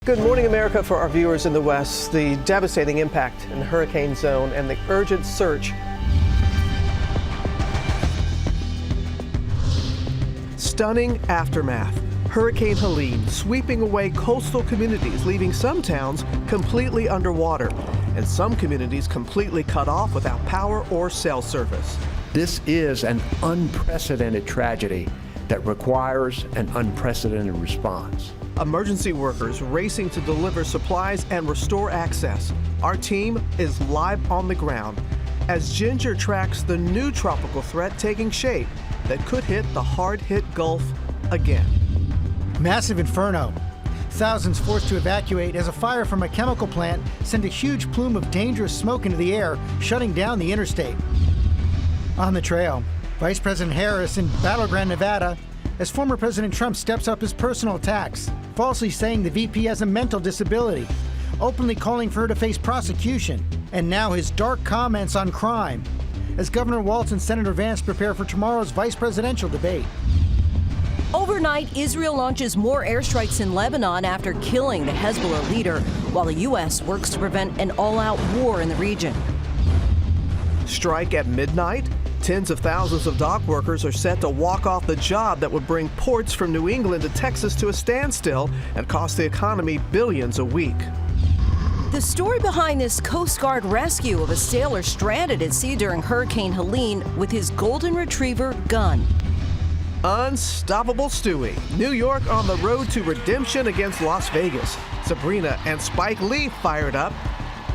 Good morning, America. For our viewers in the West, the devastating impact in the hurricane zone and the urgent search. Stunning aftermath. Hurricane Helene sweeping away coastal communities, leaving some towns completely underwater and some communities completely cut off without power or cell service. This is an unprecedented tragedy that requires an unprecedented response. Emergency workers racing to deliver supplies and restore access. Our team is live on the ground as Ginger tracks the new tropical threat taking shape that could hit the hard-hit Gulf again. Massive inferno. Thousands forced to evacuate as a fire from a chemical plant sent a huge plume of dangerous smoke into the air, shutting down the interstate. On the trail, Vice President Harris in Battleground, Nevada, as former President Trump steps up his personal attacks, falsely saying the VP has a mental disability, openly calling for her to face prosecution, and now his dark comments on crime, as Governor Walz and Senator Vance prepare for tomorrow's vice presidential debate. Overnight, Israel launches more airstrikes in Lebanon after killing the Hezbollah leader, while the U.S. works to prevent an all-out war in the region. Strike at midnight? Tens of thousands of dock workers are set to walk off the job that would bring ports from New England to Texas to a standstill and cost the economy billions a week. The story behind this Coast Guard rescue of a sailor stranded at sea during Hurricane Helene with his golden retriever gun. Unstoppable Stewie. New York on the road to redemption against Las Vegas. Sabrina and Spike Lee fired up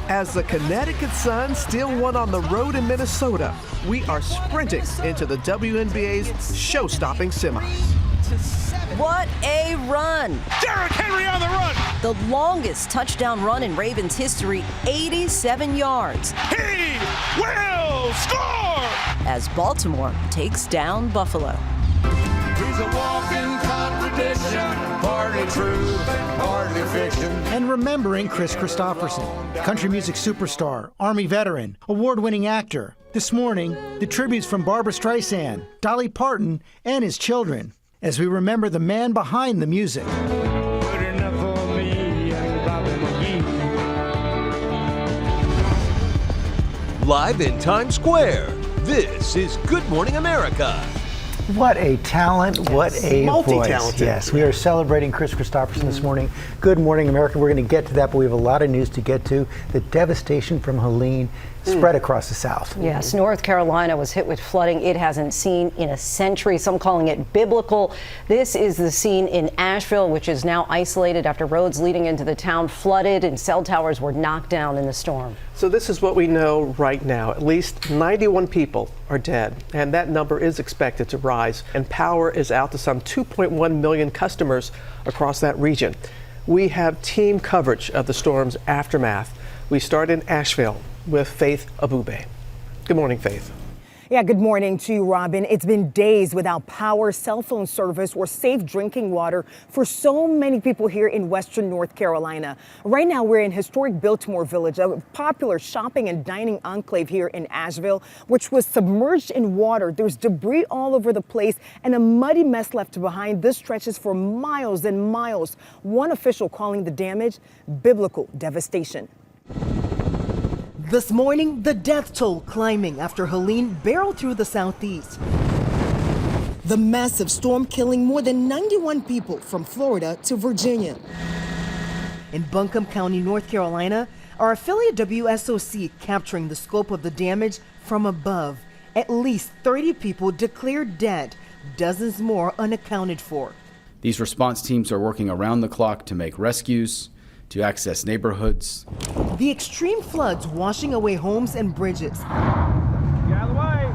as the Connecticut Sun still won on the road in Minnesota. We are sprinting into the WNBA's show-stopping semis. What a run! Derrick Henry on the run! The longest touchdown run in Ravens history, 87 yards. He will score! As Baltimore takes down Buffalo. He's a walking contradiction, partly truth, partly fiction. And remembering Kris Kristofferson, country music superstar, Army veteran, award-winning actor. This morning, the tributes from Barbra Streisand, Dolly Parton, and his children, as we remember the man behind the music. Good enough for me and Bobby McGee. Live in Times Square, this is Good Morning America. What a talent, what a Multi-talented. voice. Yes, we are celebrating Kris Kristofferson this morning. Good morning, America. We're going to get to that, but we have a lot of news to get to. The devastation from Helene spread across the South. Yes, North Carolina was hit with flooding it hasn't seen in a century, some calling it biblical. This is the scene in Asheville, which is now isolated after roads leading into the town flooded and cell towers were knocked down in the storm. So this is what we know right now. At least 91 people are dead, and that number is expected to rise, and power is out to some 2.1 million customers across that region. We have team coverage of the storm's aftermath. We start in Asheville with Faith Abube. Good morning, Faith. Yeah, good morning to you, Robin. It's been days without power, cell phone service, or safe drinking water for so many people here in western North Carolina. Right now, we're in historic Biltmore Village, a popular shopping and dining enclave here in Asheville, which was submerged in water. There's debris all over the place and a muddy mess left behind. This stretches for miles and miles. One official calling the damage biblical devastation. This morning, the death toll climbing after Helene barreled through the southeast. The massive storm killing more than 91 people from Florida to Virginia. In Buncombe County, North Carolina, our affiliate WSOC capturing the scope of the damage from above. At least 30 people declared dead, dozens more unaccounted for. These response teams are working around the clock to make rescues, to access neighborhoods. The extreme floods washing away homes and bridges. Get out of the way!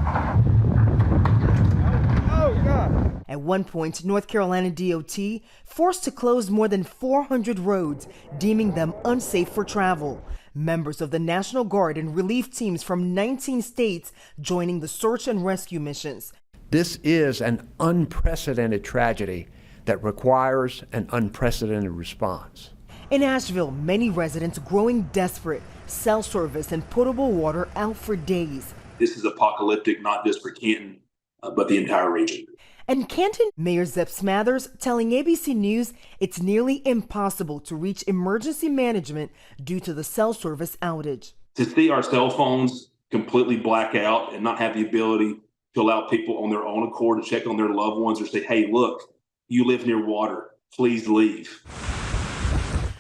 Oh, God! At one point, North Carolina DOT forced to close more than 400 roads, deeming them unsafe for travel. Members of the National Guard and relief teams from 19 states joining the search and rescue missions. This is an unprecedented tragedy that requires an unprecedented response. In Asheville, many residents growing desperate, cell service and potable water out for days. This is apocalyptic, not just for Canton, but the entire region. And Canton Mayor Zeb Smathers telling ABC News it's nearly impossible to reach emergency management due to the cell service outage. To see our cell phones completely black out and not have the ability to allow people on their own accord to check on their loved ones or say, hey, look, you live near water, please leave.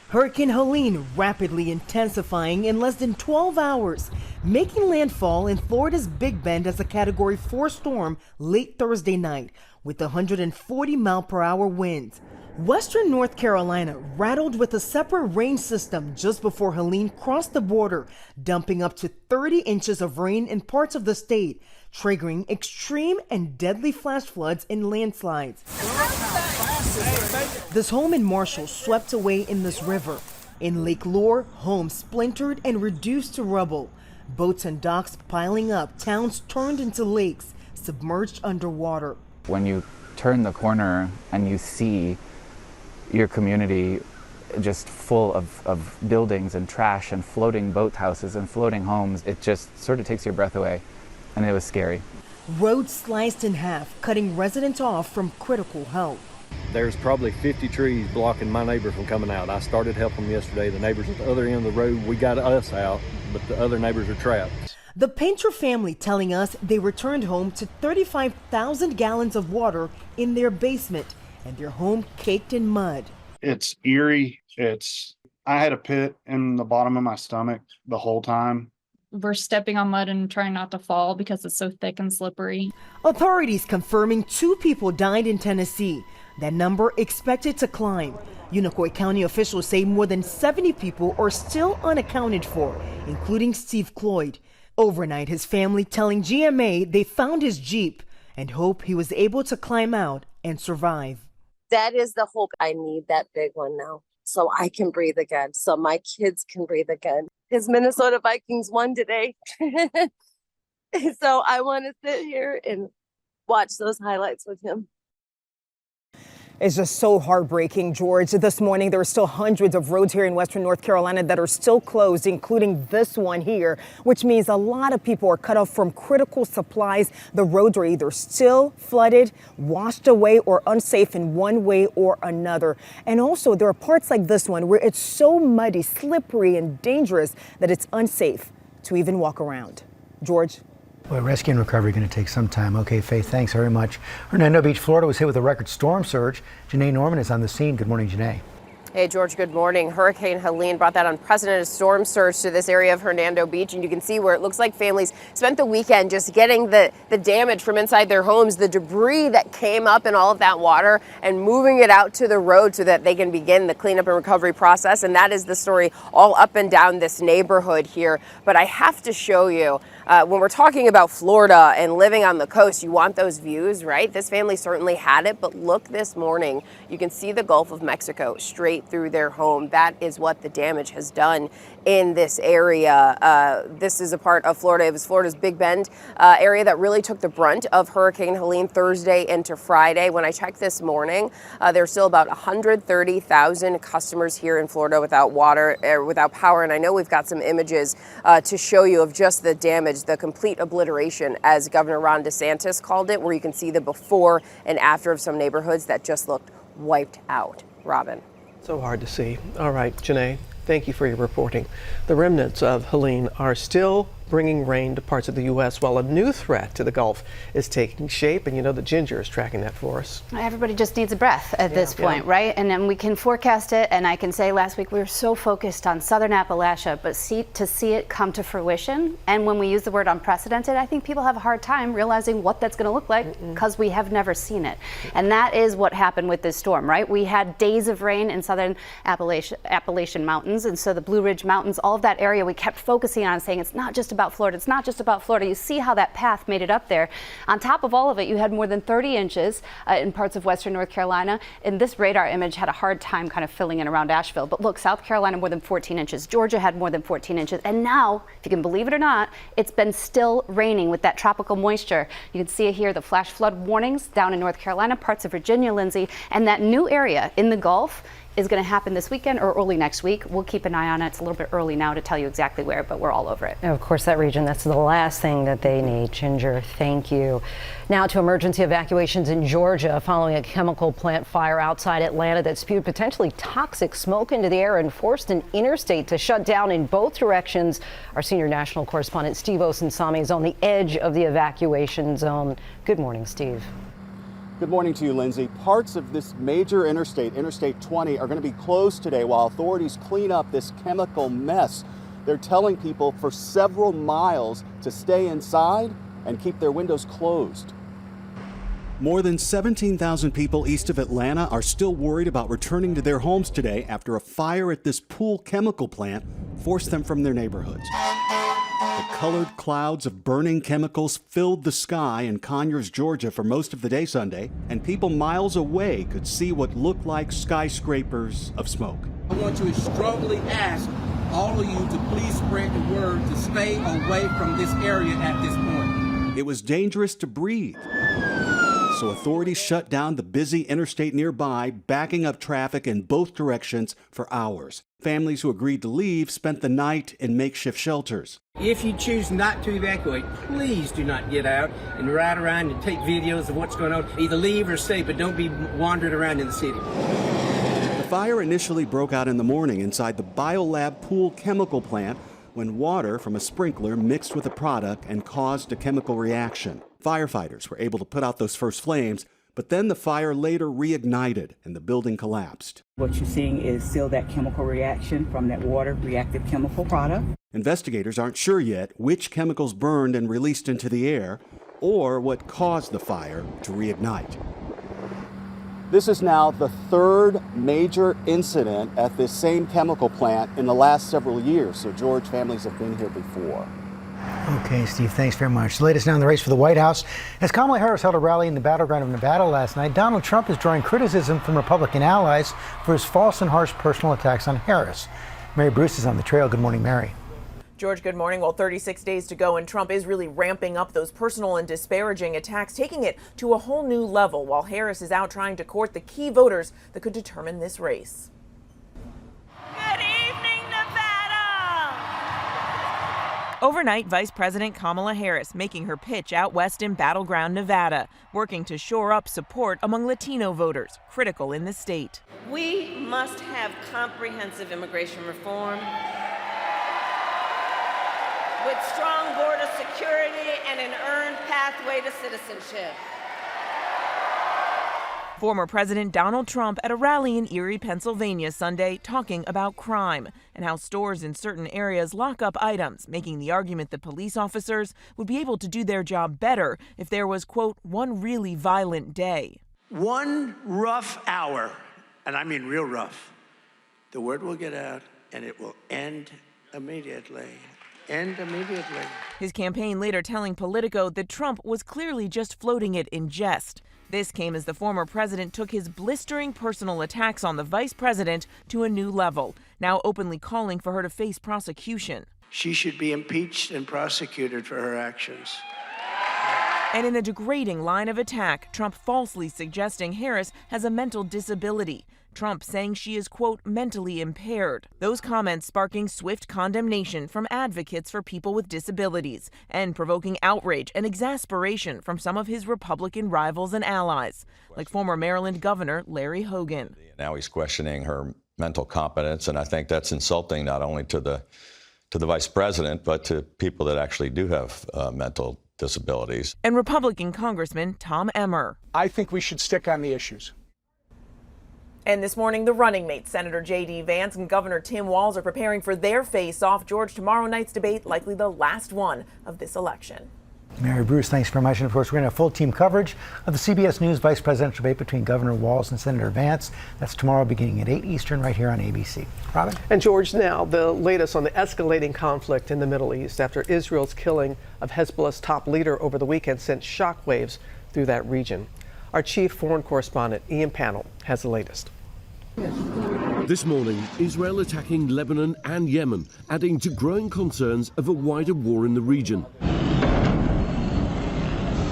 Hurricane Helene rapidly intensifying in less than 12 hours, making landfall in Florida's Big Bend as a Category 4 storm late Thursday night with 140-mile-per-hour winds. Western North Carolina rattled with a separate rain system just before Helene crossed the border, dumping up to 30 inches of rain in parts of the state, triggering extreme and deadly flash floods and landslides. This home in Marshall swept away in this river. In Lake Lure, homes splintered and reduced to rubble. Boats and docks piling up, towns turned into lakes, submerged underwater. When you turn the corner and you see your community just full of buildings and trash and floating boathouses and floating homes, it just sort of takes your breath away, and it was scary. Roads sliced in half, cutting residents off from critical help. There's probably 50 trees blocking my neighbor from coming out. I started helping them yesterday. The neighbors at the other end of the road, we got us out, but the other neighbors are trapped. The Painter family telling us they returned home to 35,000 gallons of water in their basement and their home caked in mud. It's eerie. I had a pit in the bottom of my stomach the whole time. We're stepping on mud and trying not to fall because it's so thick and slippery. Authorities confirming 2 people died in Tennessee. That number expected to climb. Unicoi County officials say more than 70 people are still unaccounted for, including Steve Cloyd. Overnight, his family telling GMA they found his Jeep and hope he was able to climb out and survive. That is the hope. I need that big one now so I can breathe again, so my kids can breathe again. His Minnesota Vikings won today. So I want to sit here and watch those highlights with him. It's just so heartbreaking, George. This morning, there are still hundreds of roads here in Western North Carolina that are still closed, including this one here, which means a lot of people are cut off from critical supplies. The roads are either still flooded, washed away, or unsafe in one way or another. And also, there are parts like this one where it's so muddy, slippery, and dangerous that it's unsafe to even walk around. George? Well, rescue and recovery are going to take some time. Okay, Faith, thanks very much. Hernando Beach, Florida was hit with a record storm surge. Janae Norman is on the scene. Good morning, Janae. Hey, George, good morning. Hurricane Helene brought that unprecedented storm surge to this area of Hernando Beach, and you can see where it looks like families spent the weekend just getting the damage from inside their homes, the debris that came up in all of that water, and moving it out to the road so that they can begin the cleanup and recovery process. And that is the story all up and down this neighborhood here. But I have to show you, when we're talking about Florida and living on the coast, you want those views, right? This family certainly had it, but look this morning. You can see the Gulf of Mexico straight through their home. That is what the damage has done in this area. This is a part of Florida. It was Florida's Big Bend area that really took the brunt of Hurricane Helene Thursday into Friday. When I checked this morning, there's still about 130,000 customers here in Florida without water, without power. And I know we've got some images to show you of just the damage, the complete obliteration, as Governor Ron DeSantis called it, where you can see the before and after of some neighborhoods that just looked wiped out. Robin. So hard to see. All right, Janae, thank you for your reporting. The remnants of Helene are still bringing rain to parts of the U.S. while a new threat to the Gulf is taking shape. And you know that Ginger is tracking that for us. Everybody just needs a breath at this point, right? And then we can forecast it. And I can say last week we were so focused on southern Appalachia, but to see it come to fruition. And when we use the word unprecedented, I think people have a hard time realizing what that's going to look like because we have never seen it. And that is what happened with this storm, right? We had days of rain in southern Appalachian Mountains. And so the Blue Ridge Mountains, all of that area, we kept focusing on saying it's not just about Florida. It's not just about Florida. You see how that path made it up there. On top of all of it, you had more than 30 inches in parts of western North Carolina. And this radar image had a hard time kind of filling in around Asheville. But look, South Carolina more than 14 inches. Georgia had more than 14 inches. And now, if you can believe it or not, it's been still raining with that tropical moisture. You can see it here, the flash flood warnings down in North Carolina, parts of Virginia, Linsey, and that new area in the Gulf. is going to happen this weekend or early next week. We'll keep an eye on it. It's a little bit early now to tell you exactly where, but we're all over it. Of course, that region, that's the last thing that they need. Ginger, thank you. Now to emergency evacuations in Georgia following a chemical plant fire outside Atlanta that spewed potentially toxic smoke into the air and forced an interstate to shut down in both directions. Our senior national correspondent Steve Osunsami is on the edge of the evacuation zone. Good morning, Steve. Good morning to you, Lindsay. Parts of this major interstate, Interstate 20, are going to be closed today while authorities clean up this chemical mess. They're telling people for several miles to stay inside and keep their windows closed. More than 17,000 people east of Atlanta are still worried about returning to their homes today after a fire at this pool chemical plant forced them from their neighborhoods. The colored clouds of burning chemicals filled the sky in Conyers, Georgia for most of the day Sunday, and people miles away could see what looked like skyscrapers of smoke. I want to strongly ask all of you to please spread the word to stay away from this area at this point. It was dangerous to breathe, so authorities shut down the busy interstate nearby, backing up traffic in both directions for hours. Families who agreed to leave spent the night in makeshift shelters. If you choose not to evacuate, please do not get out and ride around and take videos of what's going on. Either leave or stay, but don't be wandering around in the city. The fire initially broke out in the morning inside the Biolab pool chemical plant when water from a sprinkler mixed with a product and caused a chemical reaction. Firefighters were able to put out those first flames, but then the fire later reignited and the building collapsed. What you're seeing is still that chemical reaction from that water reactive chemical product. Investigators aren't sure yet which chemicals burned and released into the air or what caused the fire to reignite. This is now the third major incident at this same chemical plant in the last several years, so George, families have been here before. Okay, Steve, thanks very much. The latest now in the race for the White House. As Kamala Harris held a rally in the battleground of Nevada last night, Donald Trump is drawing criticism from Republican allies for his false and harsh personal attacks on Harris. Mary Bruce is on the trail. Good morning, Mary. George, good morning. Well, 36 days to go, and Trump is really ramping up those personal and disparaging attacks, taking it to a whole new level while Harris is out trying to court the key voters that could determine this race. Overnight, Vice President Kamala Harris making her pitch out west in battleground Nevada, working to shore up support among Latino voters, critical in the state. We must have comprehensive immigration reform with strong border security and an earned pathway to citizenship. Former President Donald Trump at a rally in Erie, Pennsylvania Sunday talking about crime and how stores in certain areas lock up items, making the argument that police officers would be able to do their job better if there was, quote, one really violent day. One rough hour, and I mean real rough, the word will get out and it will end immediately. End immediately. His campaign later telling Politico that Trump was clearly just floating it in jest. This came as the former president took his blistering personal attacks on the vice president to a new level, now openly calling for her to face prosecution. She should be impeached and prosecuted for her actions. And in a degrading line of attack, Trump falsely suggesting Harris has a mental disability. Trump saying she is, quote, mentally impaired. Those comments sparking swift condemnation from advocates for people with disabilities and provoking outrage and exasperation from some of his Republican rivals and allies, like former Maryland Governor Larry Hogan. Now he's questioning her mental competence, and I think that's insulting not only to the vice president, but to people that actually do have mental disabilities. And Republican Congressman Tom Emmer. I think we should stick on the issues. And this morning, the running mates, Senator J.D. Vance and Governor Tim Walz, are preparing for their face-off. George, tomorrow night's debate, likely the last one of this election. Mary Bruce, thanks very much. And of course, we're going to have full team coverage of the CBS News vice presidential debate between Governor Walz and Senator Vance. That's tomorrow beginning at 8 Eastern right here on ABC. Robin? And George, now the latest on the escalating conflict in the Middle East after Israel's killing of Hezbollah's top leader over the weekend sent shockwaves through that region. Our chief foreign correspondent, Ian Pannell, has the latest. This morning, Israel attacking Lebanon and Yemen, adding to growing concerns of a wider war in the region.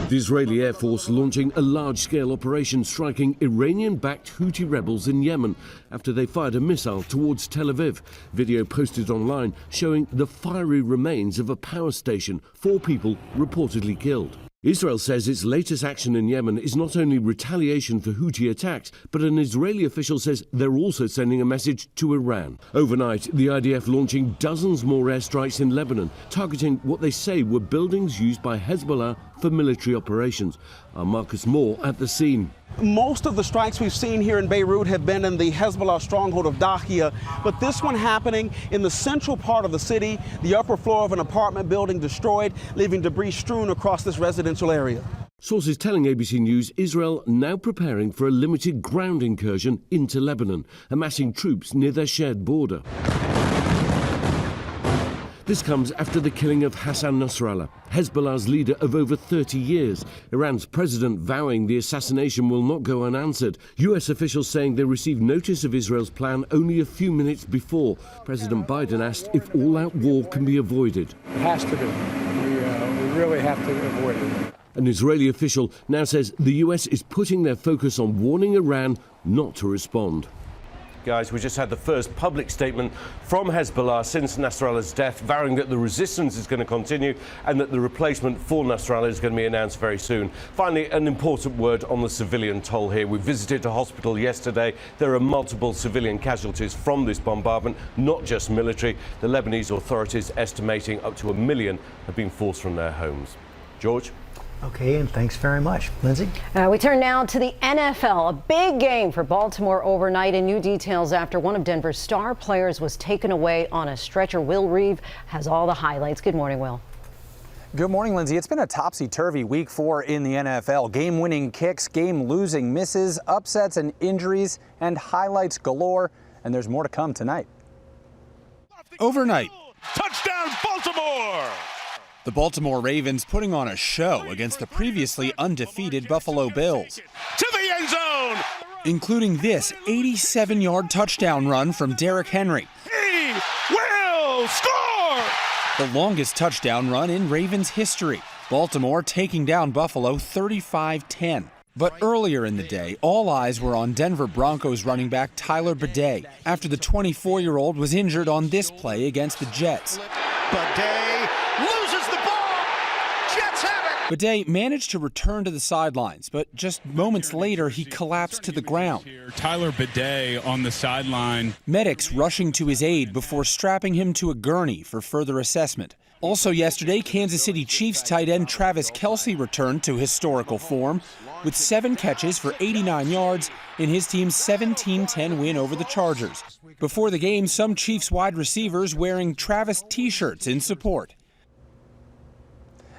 The Israeli Air Force launching a large-scale operation striking Iranian-backed Houthi rebels in Yemen after they fired a missile towards Tel Aviv. Video posted online showing the fiery remains of a power station. 4 people reportedly killed. Israel says its latest action in Yemen is not only retaliation for Houthi attacks, but an Israeli official says they're also sending a message to Iran. Overnight, the IDF launching dozens more airstrikes in Lebanon, targeting what they say were buildings used by Hezbollah for military operations. Our Marcus Moore at the scene. Most of the strikes we've seen here in Beirut have been in the Hezbollah stronghold of Dahia, but this one happening in the central part of the city, the upper floor of an apartment building destroyed, leaving debris strewn across this residential area. Sources telling ABC News Israel now preparing for a limited ground incursion into Lebanon, amassing troops near their shared border. This comes after the killing of Hassan Nasrallah, Hezbollah's leader of over 30 years. Iran's president vowing the assassination will not go unanswered. US officials saying they received notice of Israel's plan only a few minutes before. President Biden asked if all-out war can be avoided. It has to be. We really have to avoid it. An Israeli official now says the US is putting their focus on warning Iran not to respond. Guys, we just had the first public statement from Hezbollah since Nasrallah's death, vowing that the resistance is going to continue and that the replacement for Nasrallah is going to be announced very soon. Finally, an important word on the civilian toll here. We visited a hospital yesterday. There are multiple civilian casualties from this bombardment, not just military. The Lebanese authorities estimating up to 1 million have been forced from their homes. George? Okay, and thanks very much. Lindsay? We turn now to the NFL. A big game for Baltimore overnight, and new details after one of Denver's star players was taken away on a stretcher. Will Reeve has all the highlights. Good morning, Will. Good morning, Lindsay. It's been a topsy-turvy week 4 in the NFL. Game-winning kicks, game-losing misses, upsets and injuries, and highlights galore. And there's more to come tonight. Overnight. Touchdown, Baltimore! The Baltimore Ravens putting on a show against the previously undefeated Buffalo Bills. To the end zone! Including this 87-yard touchdown run from Derrick Henry. He will score! The longest touchdown run in Ravens history. Baltimore taking down Buffalo 35-10. But earlier in the day, all eyes were on Denver Broncos running back Tyler Bidet after the 24-year-old was injured on this play against the Jets. Bidet loses the ball. Jets have it. Bidet managed to return to the sidelines, but just moments later he collapsed to the ground. Tyler Bidet on the sideline. Medics rushing to his aid before strapping him to a gurney for further assessment. Also yesterday, Kansas City Chiefs tight end Travis Kelce returned to historical form with 7 catches for 89 yards in his team's 17-10 win over the Chargers. Before the game, some Chiefs wide receivers wearing Travis t-shirts in support.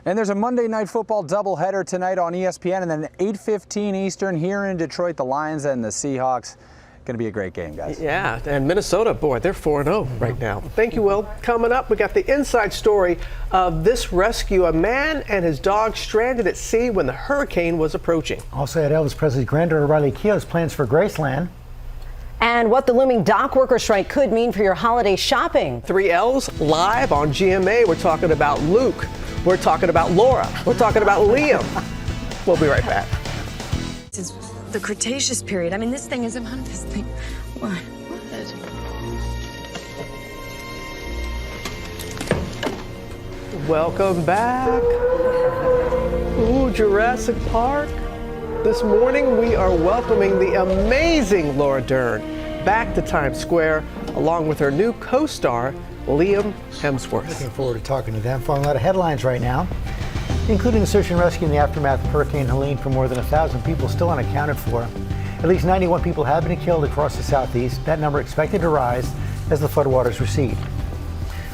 And there's a Monday Night Football doubleheader tonight on ESPN, and then 8:15 Eastern here in Detroit, the Lions and the Seahawks. Going to be a great game, guys. Yeah, and Minnesota, boy, they're 4-0 right now. Thank you, Will. Coming up, we got the inside story of this rescue. A man and his dog stranded at sea when the hurricane was approaching. Also at Elvis Presley's granddaughter Riley Keough's plans for Graceland. And what the looming dock worker strike could mean for your holiday shopping. 3Ls live on GMA. We're talking about Luke. We're talking about Laura. We're talking about Liam. We'll be right back. Since the Cretaceous period. I mean, this thing isn't on this thing. What? Welcome back. Ooh, Jurassic Park. This morning we are welcoming the amazing Laura Dern back to Times Square, along with her new co-star, Liam Hemsworth. Looking forward to talking to them. Following a lot of headlines right now, including the search and rescue in the aftermath of Hurricane Helene for more than 1,000 people still unaccounted for. At least 91 people have been killed across the southeast. That number expected to rise as the floodwaters recede.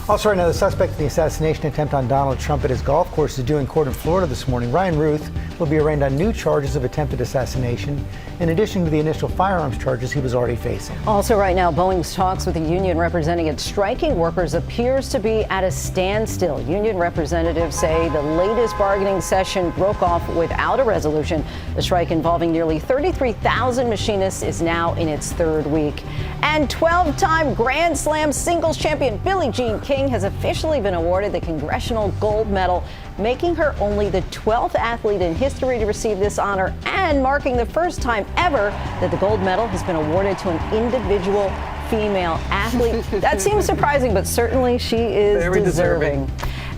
Also right now, the suspect in the assassination attempt on Donald Trump at his golf course is due in court in Florida this morning. Ryan Ruth will be arraigned on new charges of attempted assassination, in addition to the initial firearms charges he was already facing. Also right now, Boeing's talks with the union representing its striking workers appears to be at a standstill. Union representatives say the latest bargaining session broke off without a resolution. The strike involving nearly 33,000 machinists is now in its 3rd week. And 12-time Grand Slam singles champion Billie Jean King has officially been awarded the Congressional Gold Medal making her only the 12th athlete in history to receive this honor and marking the first time ever that the gold medal has been awarded to an individual female athlete. That seems surprising, but certainly she is Very deserving.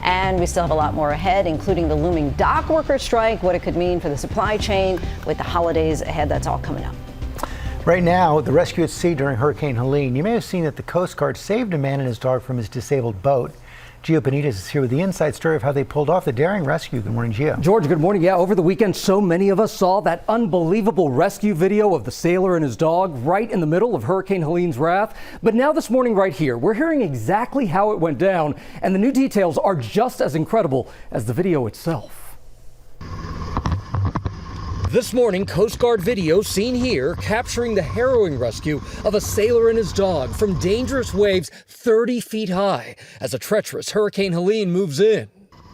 And we still have a lot more ahead, including the looming dock worker strike, what it could mean for the supply chain with the holidays ahead. That's all coming up. Right now, the rescue at sea during Hurricane Helene. You may have seen that the Coast Guard saved a man and his dog from his disabled boat. Gio Benitez is here with the inside story of how they pulled off the daring rescue. Good morning, Gio. George, good morning. Yeah, over the weekend, so many of us saw that unbelievable rescue video of the sailor and his dog right in the middle of Hurricane Helene's wrath. But now this morning right here, we're hearing exactly how it went down, and the new details are just as incredible as the video itself. This morning, Coast Guard video seen here capturing the harrowing rescue of a sailor and his dog from dangerous waves 30 feet high as a treacherous Hurricane Helene moves in.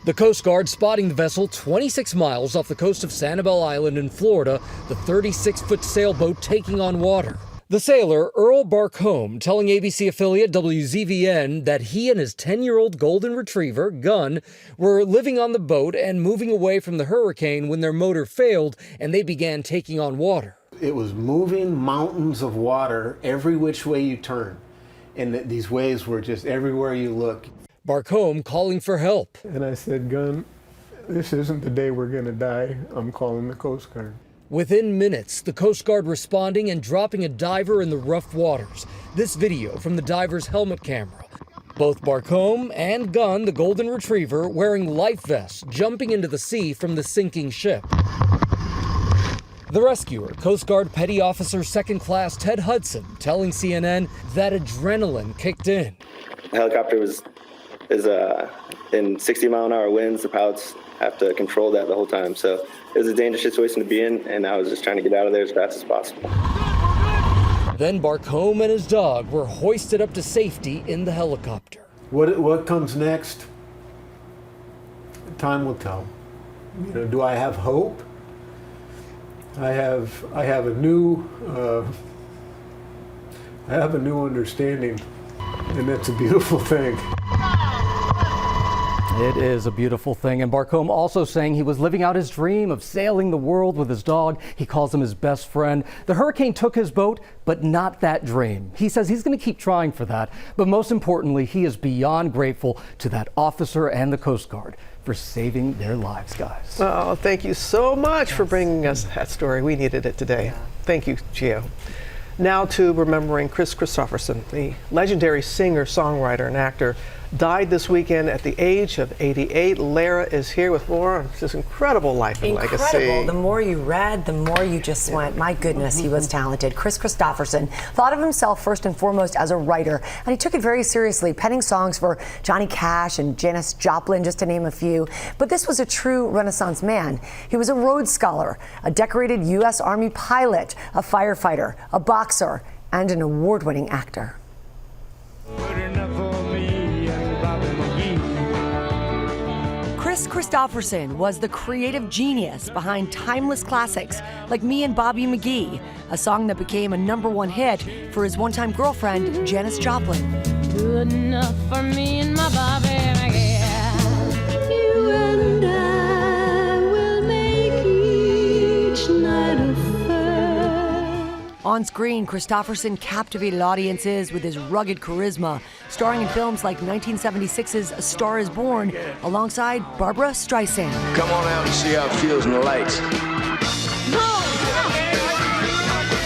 The Coast Guard spotting the vessel 26 miles off the coast of Sanibel Island in Florida, the 36-foot sailboat taking on water. The sailor, Earl Barcombe, telling ABC affiliate WZVN that he and his 10-year-old golden retriever, Gun, were living on the boat and moving away from the hurricane when their motor failed and they began taking on water. It was moving mountains of water every which way you turn, and these waves were just everywhere you look. Barcombe calling for help. And I said, Gun, this isn't the day we're going to die. I'm calling the Coast Guard. Within minutes, the Coast Guard responding and dropping a diver in the rough waters. This video from the diver's helmet camera. Both Barcombe and Gun, the golden retriever, wearing life vests, jumping into the sea from the sinking ship. The rescuer, Coast Guard Petty Officer 2nd Class Ted Hudson, telling CNN that adrenaline kicked in. The helicopter is in 60-mile-an-hour winds. The pilots have to control that the whole time. So it was a dangerous situation to be in, and I was just trying to get out of there as fast as possible. Then Barcombe and his dog were hoisted up to safety in the helicopter. What comes next? Time will tell. You know, do I have hope? I have a new understanding, and that's a beautiful thing. It is a beautiful thing. And Barcombe also saying he was living out his dream of sailing the world with his dog. He calls him his best friend. The hurricane took his boat, but not that dream. He says he's going to keep trying for that. But most importantly, he is beyond grateful to that officer and the Coast Guard for saving their lives, guys. Oh, thank you so much for bringing us that story. We needed it today. Yeah. Thank you, Gio. Now to remembering Kris Kristofferson, the legendary singer, songwriter, and actor, died this weekend at the age of 88. Lara is here with more on his incredible life and legacy. Incredible. The more you read, the more you just went, my goodness, he was talented. Kris Kristofferson thought of himself first and foremost as a writer, and he took it very seriously, penning songs for Johnny Cash and Janis Joplin, just to name a few. But this was a true Renaissance man. He was a Rhodes Scholar, a decorated U.S. Army pilot, a firefighter, a boxer, and an award-winning actor. Kris Kristofferson was the creative genius behind timeless classics like Me and Bobby McGee, a song that became a #1 hit for his one-time girlfriend, Janis Joplin. Good enough for me and my Bobby McGee. You and I will make each night a On screen, Kristofferson captivated audiences with his rugged charisma, starring in films like 1976's A Star is Born, alongside Barbra Streisand. Come on out and see how it feels in the lights. No!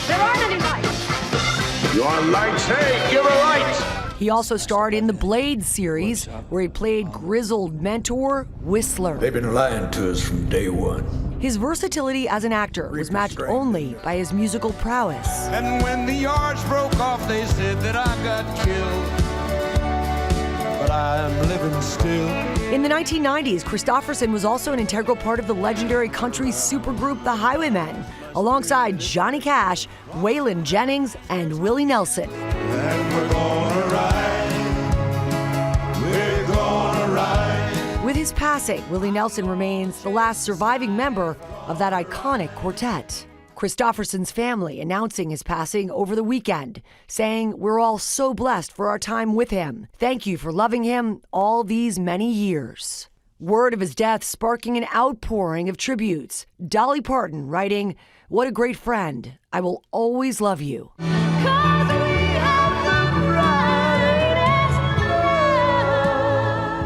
There aren't any lights! You want lights? Hey, give her lights! He also starred in the Blade series, where he played grizzled mentor Whistler. They've been lying to us from day one. His versatility as an actor was matched only by his musical prowess. And when the yards broke off, they said that I got killed. But I am living still. In the 1990s, Kristofferson was also an integral part of the legendary country supergroup The Highwaymen, alongside Johnny Cash, Waylon Jennings, and Willie Nelson. And we're gonna ride. We're gonna ride. With his passing, Willie Nelson remains the last surviving member of that iconic quartet. Kristofferson's family announcing his passing over the weekend, saying, "We're all so blessed for our time with him. Thank you for loving him all these many years." Word of his death sparking an outpouring of tributes. Dolly Parton writing, "What a great friend. I will always love you."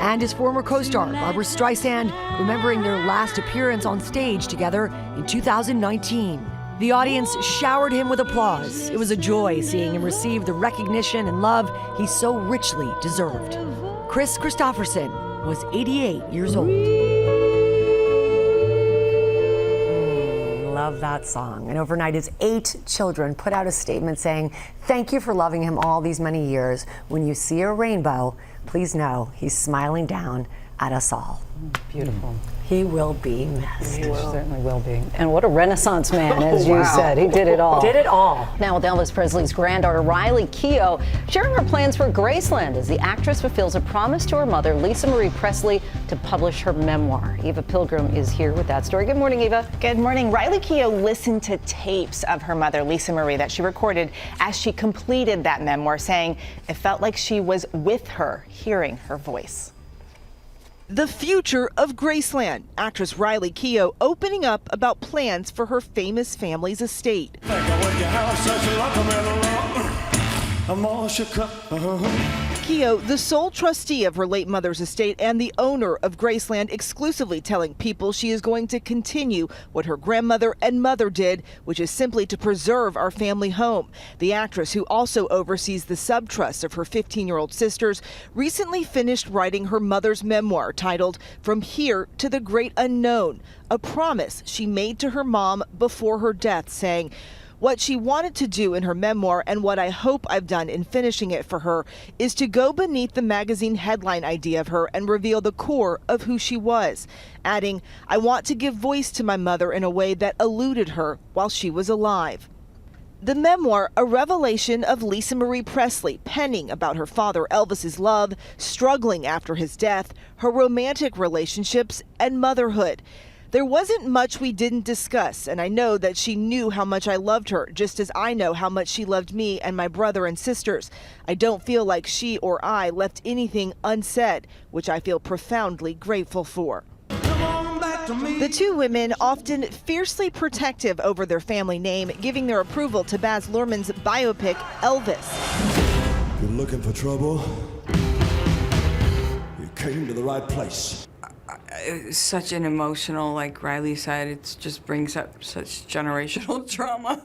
And his former co-star, Barbra Streisand, remembering their last appearance on stage together in 2019. The audience showered him with applause. It was a joy seeing him receive the recognition and love he so richly deserved. Kris Kristofferson was 88 years old. Love that song. And overnight, his 8 children put out a statement saying, "Thank you for loving him all these many years. When you see a rainbow, please know he's smiling down at us all." Beautiful. He will be missed. He certainly will be. And what a Renaissance man, as you said. He did it all. Did it all. Now with Elvis Presley's granddaughter, Riley Keough, sharing her plans for Graceland as the actress fulfills a promise to her mother, Lisa Marie Presley, to publish her memoir. Eva Pilgrim is here with that story. Good morning, Eva. Good morning. Riley Keough listened to tapes of her mother, Lisa Marie, that she recorded as she completed that memoir, saying it felt like she was with her, hearing her voice. The future of Graceland. Actress Riley Keough opening up about plans for her famous family's estate. Keough, the sole trustee of her late mother's estate and the owner of Graceland, exclusively telling people she is going to continue what her grandmother and mother did, which is simply to preserve our family home. The actress, who also oversees the subtrust of her 15-year-old sisters, recently finished writing her mother's memoir titled From Here to the Great Unknown, a promise she made to her mom before her death, saying, "What she wanted to do in her memoir, and what I hope I've done in finishing it for her, is to go beneath the magazine headline idea of her and reveal the core of who she was." Adding, "I want to give voice to my mother in a way that eluded her while she was alive." The memoir, a revelation of Lisa Marie Presley, penning about her father Elvis's love, struggling after his death, her romantic relationships, and motherhood. There wasn't much we didn't discuss, and I know that she knew how much I loved her, just as I know how much she loved me and my brother and sisters. I don't feel like she or I left anything unsaid, which I feel profoundly grateful for. The two women, often fiercely protective over their family name, giving their approval to Baz Luhrmann's biopic, Elvis. You're looking for trouble? You came to the right place. It's such an emotional, like Riley said, it just brings up such generational trauma.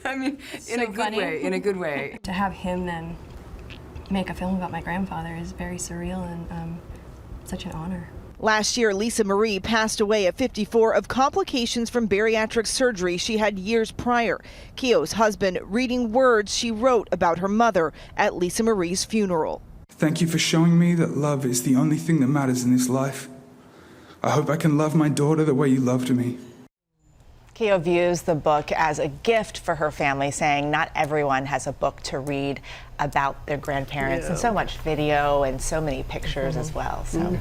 I mean, in a good way, in a good way. To have him then make a film about my grandfather is very surreal and such an honor. Last year, Lisa Marie passed away at 54 of complications from bariatric surgery she had years prior. Keough's husband reading words she wrote about her mother at Lisa Marie's funeral. Thank you for showing me that love is the only thing that matters in this life. I hope I can love my daughter the way you loved me. Keough views the book as a gift for her family, saying not everyone has a book to read about their grandparents, and so much video and so many pictures as well. So.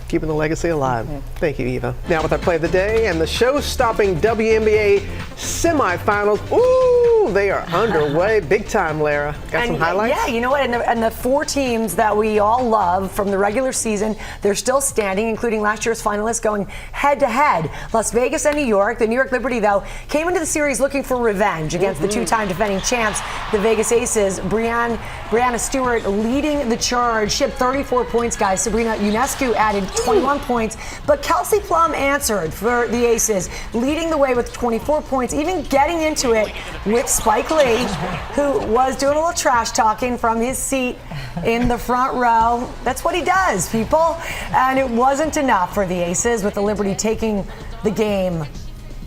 Keeping the legacy alive. Thank you, Eva. Now with our play of the day and the show-stopping WNBA semifinals. Ooh, they are underway big time, Lara. Got some highlights? Yeah, you know what? And the 4 teams that we all love from the regular season, they're still standing, including last year's finalists going head-to-head. Las Vegas and New York. The New York Liberty, though, came into the series looking for revenge against the 2-time defending champs, the Vegas Aces. Brianna Stewart leading the charge. She had 34 points, guys. Sabrina Ionescu added 21 points, but Kelsey Plum answered for the Aces, leading the way with 24 points, even getting into it with Spike Lee, who was doing a little trash talking from his seat in the front row. That's what he does, people. And it wasn't enough for the Aces, with the Liberty taking the game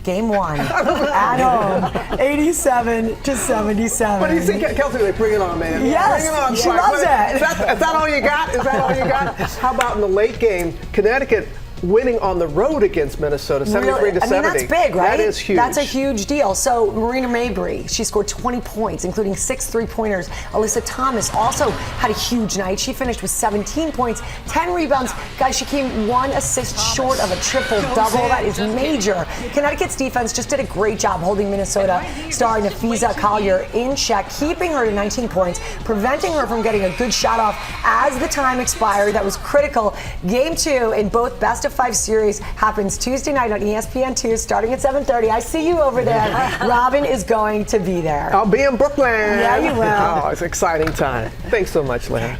1 at home, 87-77. But you see, Kelsey, they bring it on, man. Yes, bring it on, she loves it. Is that all you got? Is that all you got? How about in the late game, Connecticut winning on the road against Minnesota, 73-70. I mean, that's big, right? That is huge. That's a huge deal. So Marina Mabrey, she scored 20 points, including 6 3-pointers. Alyssa Thomas also had a huge night. She finished with 17 points, 10 rebounds. Guys, she came 1 assist short of a triple-double. That is major. Connecticut's defense just did a great job holding Minnesota star Nafisa Collier in check, keeping her to 19 points, preventing her from getting a good shot off as the time expired. That was critical. Game 2 in both best to 5 series happens Tuesday night on ESPN2 starting at 7:30. I see you over there. Robin is going to be there. I'll be in Brooklyn. Yeah, you will. Oh, it's an exciting time. Thanks so much, Lynn.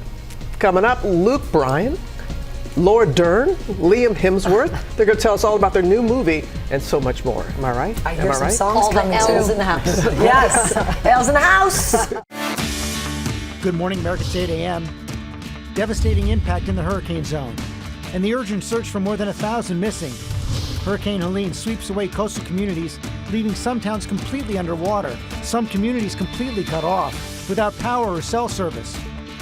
Coming up, Luke Bryan, Laura Dern, Liam Hemsworth. They're going to tell us all about their new movie and so much more. Am I right? I hear Am I some right? songs All the coming L's too. in the house. Yes, L's in the house. Good morning, America. It's 8 a.m. Devastating impact in the hurricane zone, and the urgent search for more than 1,000 missing. Hurricane Helene sweeps away coastal communities, leaving some towns completely underwater, some communities completely cut off, without power or cell service.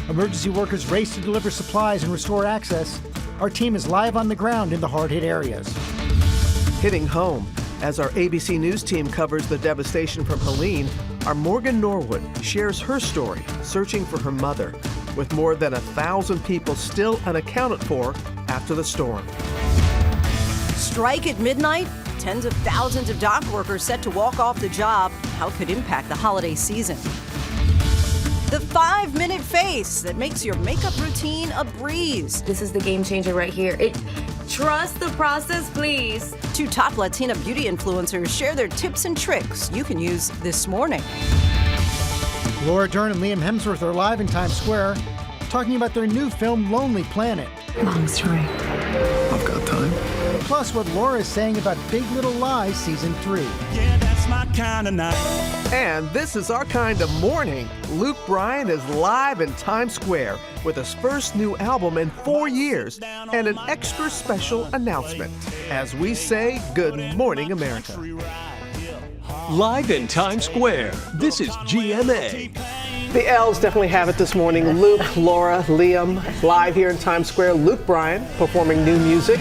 Emergency workers race to deliver supplies and restore access. Our team is live on the ground in the hard-hit areas. Hitting home. As our ABC News team covers the devastation from Helene, our Morgan Norwood shares her story, searching for her mother, with more than 1,000 people still unaccounted for after the storm. Strike at midnight? Tens of thousands of dock workers set to walk off the job. How it could impact the holiday season. The 5-minute face that makes your makeup routine a breeze. This is the game changer right here. Trust the process, please. 2 top Latina beauty influencers share their tips and tricks you can use this morning. Laura Dern and Liam Hemsworth are live in Times Square, talking about their new film, Lonely Planet. Long story. I've got time. Plus, what Laura is saying about Big Little Lies Season 3. Yeah, that's my kind of night. And this is our kind of morning. Luke Bryan is live in Times Square with his first new album in 4 years and an extra special announcement. As we say, Good Morning, America. Live in Times Square, this is GMA. The L's definitely have it this morning. Luke, Laura, Liam, live here in Times Square. Luke Bryan performing new music.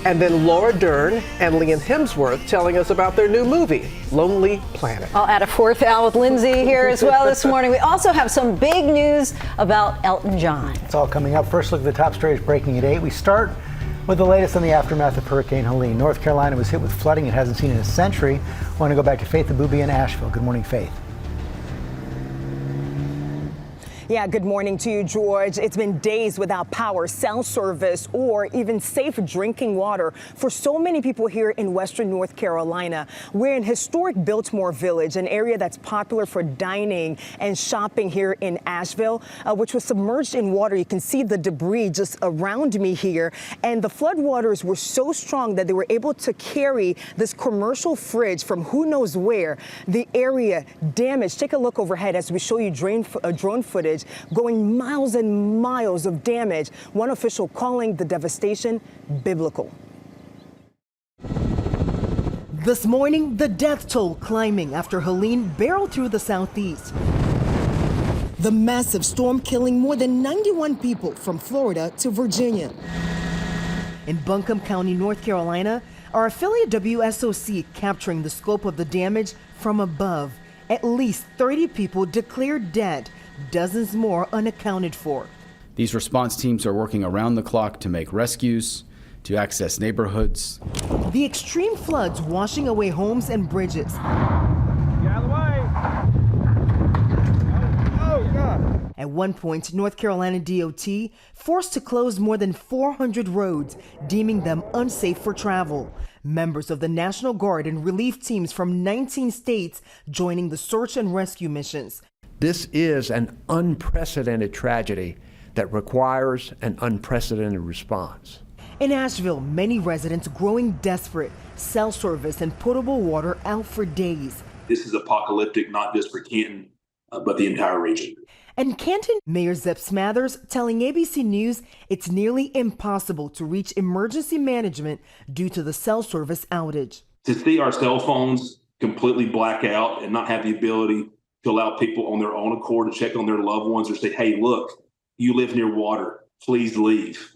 And then Laura Dern and Liam Hemsworth telling us about their new movie, Lonely Planet. I'll add a 4th Al with Linsey here as well this morning. We also have some big news about Elton John. It's all coming up. First look at the top stories breaking at 8. We start with the latest on the aftermath of Hurricane Helene. North Carolina was hit with flooding it hasn't seen in a century. I want to go back to Faith Abubi in Asheville. Good morning, Faith. Yeah, good morning to you, George. It's been days without power, cell service, or even safe drinking water for so many people here in western North Carolina. We're in historic Biltmore Village, an area that's popular for dining and shopping here in Asheville, which was submerged in water. You can see the debris just around me here. And the floodwaters were so strong that they were able to carry this commercial fridge from who knows where. The area damaged. Take a look overhead as we show you drone footage. Going miles and miles of damage. One official calling the devastation biblical. This morning, the death toll climbing after Helene barreled through the southeast. The massive storm killing more than 91 people from Florida to Virginia. In Buncombe County, North Carolina, our affiliate WSOC capturing the scope of the damage from above. At least 30 people declared dead. Dozens more unaccounted for. These response teams are working around the clock to make rescues, to access neighborhoods. The extreme floods washing away homes and bridges. Get out of the way! Oh, God! At one point, North Carolina DOT forced to close more than 400 roads, deeming them unsafe for travel. Members of the National Guard and relief teams from 19 states joining the search and rescue missions. This is an unprecedented tragedy that requires an unprecedented response. In Asheville, many residents growing desperate, cell service and potable water out for days. This is apocalyptic, not just for Canton, but the entire region. And Canton Mayor Zeb Smathers telling ABC News it's nearly impossible to reach emergency management due to the cell service outage. To see our cell phones completely black out and not have the ability to allow people on their own accord to check on their loved ones or say, hey, look, you live near water, please leave.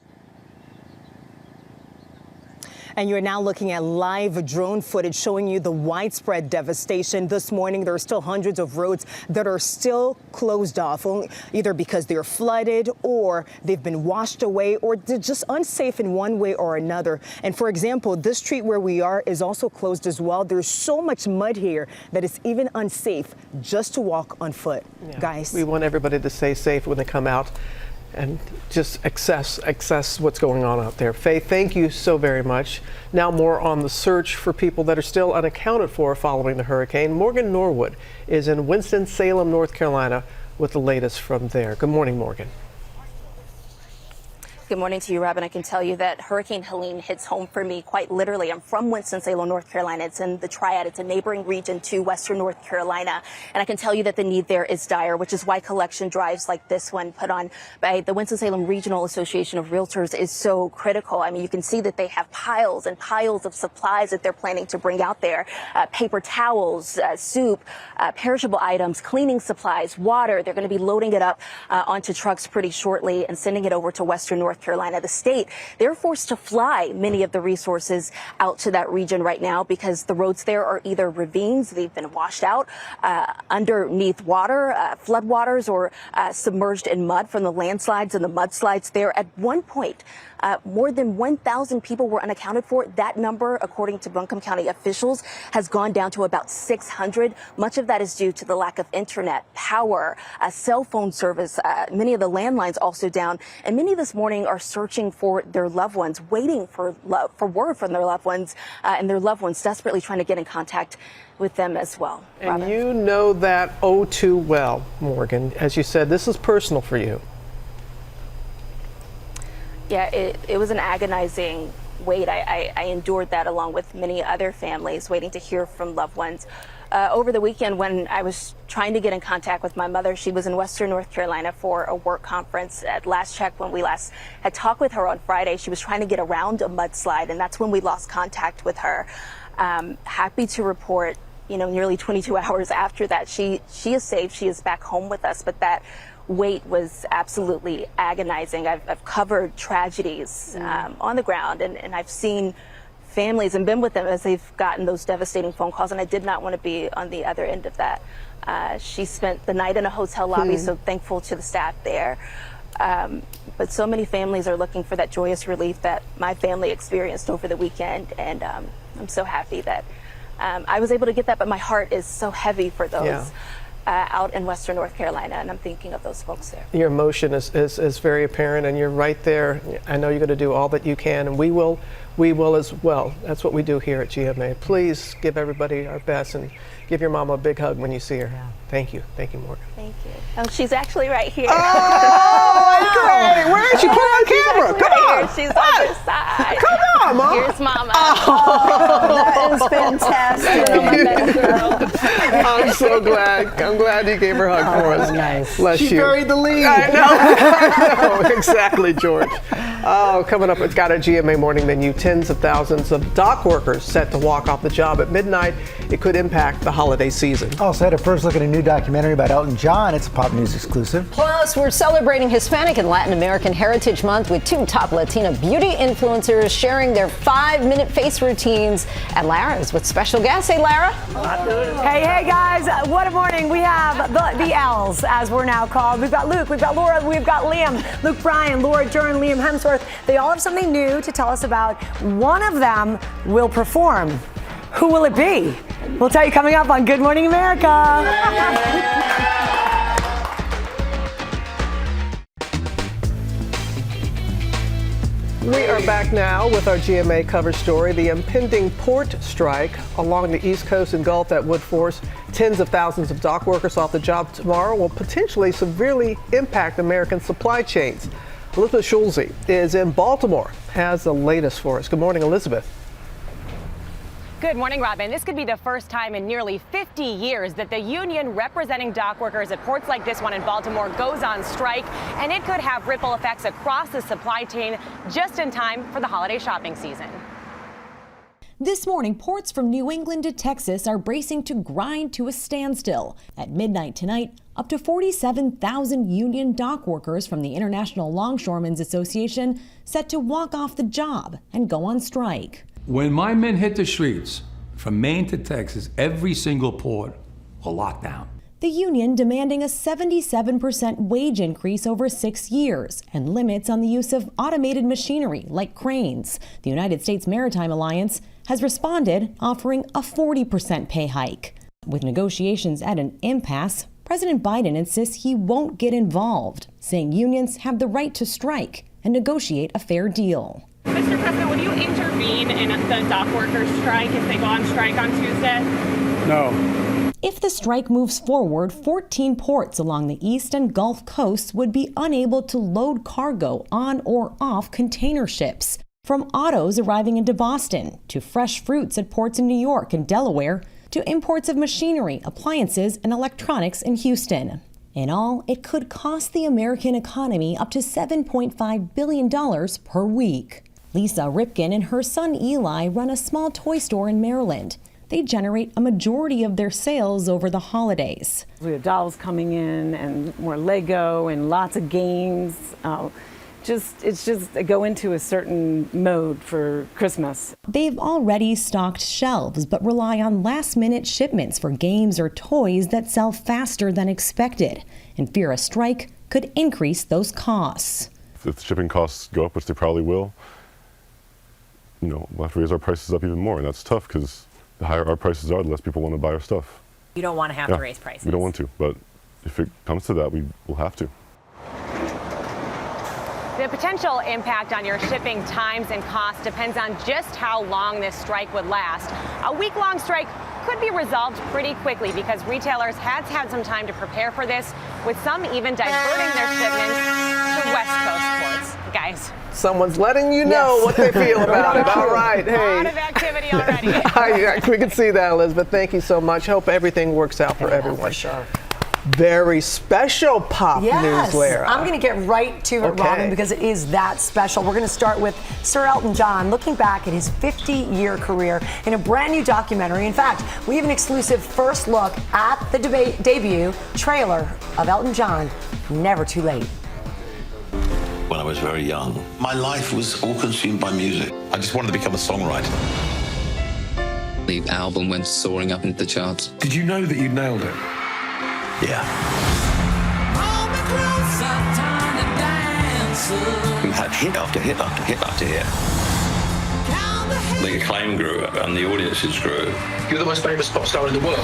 And you're now looking at live drone footage showing you the widespread devastation. This morning, there are still hundreds of roads that are still closed off, either because they're flooded or they've been washed away or they're just unsafe in one way or another. And for example, this street where we are is also closed as well. There's so much mud here that it's even unsafe just to walk on foot. Yeah. Guys. We want everybody to stay safe when they come out. and just access what's going on out there. Faith, thank you so very much. Now more on the search for people that are still unaccounted for following the hurricane. Morgan Norwood is in Winston-Salem, North Carolina, with the latest from there. Good morning, Morgan. Good morning to you, Robin. I can tell you that Hurricane Helene hits home for me quite literally. I'm from Winston-Salem, North Carolina. It's in the Triad. It's a neighboring region to Western North Carolina. And I can tell you that the need there is dire, which is why collection drives like this one put on by the Winston-Salem Regional Association of Realtors is so critical. I mean, you can see that they have piles and piles of supplies that they're planning to bring out there. Paper towels, soup, perishable items, cleaning supplies, water. They're going to be loading it up onto trucks pretty shortly and sending it over to Western North Carolina. The state, they're forced to fly many of the resources out to that region right now because the roads there are either ravines, they've been washed out underneath water, floodwaters, or submerged in mud from the landslides and the mudslides there. At one point, more than 1,000 people were unaccounted for. That number, according to Buncombe County officials, has gone down to about 600. Much of that is due to the lack of internet, power, cell phone service. Many of the landlines also down. And many this morning are searching for their loved ones, waiting for word from their loved ones, and their loved ones desperately trying to get in contact with them as well. And Robin. you know that oh too well, Morgan. As you said, this is personal for you. Yeah, it was an agonizing wait. I endured that along with many other families waiting to hear from loved ones. Over the weekend, when I was trying to get in contact with my mother, she was in Western North Carolina for a work conference. At last check, when we last had talked with her on Friday, she was trying to get around a mudslide, and that's when we lost contact with her. Happy to report, nearly 22 hours after that, she is safe. She is back home with us, but that wait was absolutely agonizing. I've covered tragedies on the ground, and I've seen families and been with them as they've gotten those devastating phone calls, and I did not want to be on the other end of that. She spent the night in a hotel lobby, so thankful to the staff there. But so many families are looking for that joyous relief that my family experienced over the weekend, and I'm so happy that I was able to get that, but my heart is so heavy for those out in Western North Carolina, and I'm thinking of those folks there. Your emotion is very apparent, and you're right there. I know you're going to do all that you can, and we will as well. That's what we do here at GMA. Please give everybody our best and give your mama a big hug when you see her. Yeah. Thank you, Morgan. Thank you. Oh, she's actually right here. Oh, great! Where is she? Put her on camera. Come on. Here. She's on this side. Come on, Mom. Here's Mama. Oh, that is fantastic. I'm so glad. I'm glad you gave her a hug for us. Nice. Bless She you. buried the lead. I know. Exactly, George. Oh, coming up, it's got a GMA morning menu. Tens of thousands of dock workers set to walk off the job at midnight. It could impact the holiday season. Also had a first look at a new documentary about Elton John. It's a Pop News exclusive. Plus, we're celebrating Hispanic and Latin American Heritage Month with two top Latina beauty influencers sharing their 5-minute face routines at Lara's with special guests. Hey, Lara. Hey, guys. What a morning. We have the L's, as we're now called. We've got Luke, we've got Laura, we've got Liam, Luke Bryan, Laura Dern, Liam Hemsworth. They all have something new to tell us about. One of them will perform. Who will it be? We'll tell you coming up on Good Morning America. We are back now with our GMA cover story. The impending port strike along the East Coast and Gulf that would force tens of thousands of dock workers off the job tomorrow will potentially severely impact American supply chains. Elizabeth Schulze is in Baltimore, has the latest for us. Good morning, Elizabeth. Good morning, Robin. This could be the first time in nearly 50 years that the union representing dock workers at ports like this one in Baltimore goes on strike, and it could have ripple effects across the supply chain just in time for the holiday shopping season. This morning, ports from New England to Texas are bracing to grind to a standstill. At midnight tonight, up to 47,000 union dock workers from the International Longshoremen's Association set to walk off the job and go on strike. When my men hit the streets, from Maine to Texas, every single port will lock down. The union demanding a 77% wage increase over 6 years and limits on the use of automated machinery like cranes. The United States Maritime Alliance has responded, offering a 40% pay hike. With negotiations at an impasse, President Biden insists he won't get involved, saying unions have the right to strike and negotiate a fair deal. Mr. President, would you intervene in the dock workers' strike if they go on strike on Tuesday? No. If the strike moves forward, 14 ports along the East and Gulf coasts would be unable to load cargo on or off container ships. From autos arriving into Boston, to fresh fruits at ports in New York and Delaware, to imports of machinery, appliances, and electronics in Houston. In all, it could cost the American economy up to $7.5 billion per week. Lisa Ripken and her son Eli run a small toy store in Maryland. They generate a majority of their sales over the holidays. We have dolls coming in and more Lego and lots of games. It's just go into a certain mode for Christmas. They've already stocked shelves, but rely on last-minute shipments for games or toys that sell faster than expected, and fear a strike could increase those costs. If the shipping costs go up, which they probably will, we'll have to raise our prices up even more, and that's tough because the higher our prices are, the less people want to buy our stuff. You don't want to have to raise prices. We don't want to, but if it comes to that, we will have to. The potential impact on your shipping times and costs depends on just how long this strike would last. A week-long strike could be resolved pretty quickly because retailers have had some time to prepare for this, with some even diverting their shipments to West Coast ports. Guys. Someone's letting you know what they feel about it. All right. Hey. A lot of activity already. We can see that, Elizabeth. Thank you so much. Hope everything works out for everyone. For sure. Very special pop news, Lara. I'm going to get right to it, Robin, because it is that special. We're going to start with Sir Elton John, looking back at his 50-year career in a brand new documentary. In fact, we have an exclusive first look at the debut trailer of Elton John, Never Too Late. When I was very young, my life was all consumed by music. I just wanted to become a songwriter. The album went soaring up into the charts. Did you know that you nailed it? Yeah. We had hit after hit after hit after hit. The acclaim grew and the audiences grew. You're the most famous pop star in the world.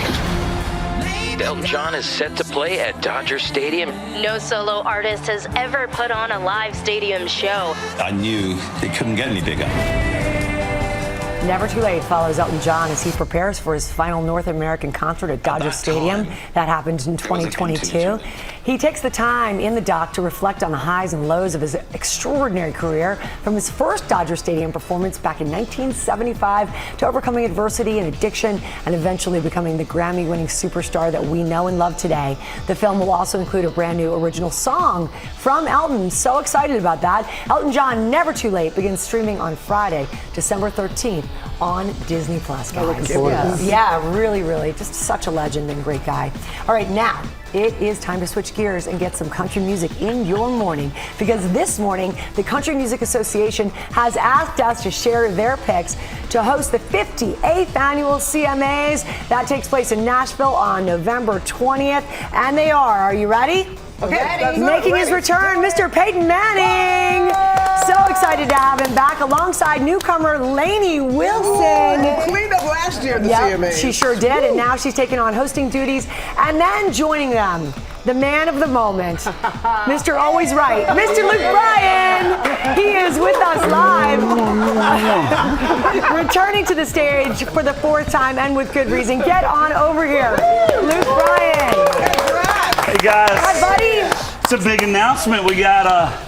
Elton John is set to play at Dodger Stadium. No solo artist has ever put on a live stadium show. I knew it couldn't get any bigger. Never Too Late follows Elton John as he prepares for his final North American concert at Dodger Stadium. That happened in 2022. He takes the time in the doc to reflect on the highs and lows of his extraordinary career, from his first Dodger Stadium performance back in 1975 to overcoming adversity and addiction and eventually becoming the Grammy-winning superstar that we know and love today. The film will also include a brand new original song from Elton. So excited about that. Elton John, Never Too Late begins streaming on Friday, December 13th. On Disney Plus, guys. Yeah, really, really. Just such a legend and great guy. All right, now it is time to switch gears and get some country music in your morning, because this morning the Country Music Association has asked us to share their picks to host the 58th annual CMAs. That takes place in Nashville on November 20th, and they are you ready? Okay. Making his return, Mr. Peyton Manning. So excited to have him back alongside newcomer Lainey Wilson. Cleaned up last year at the CMA. She sure did, and now she's taking on hosting duties. And then joining them, the man of the moment, Mr. Always Right, Mr. Luke Bryan. He is with us live, returning to the stage for the fourth time, and with good reason. Get on over here, Luke Bryan. Hey guys. Hi, buddy. It's a big announcement. We got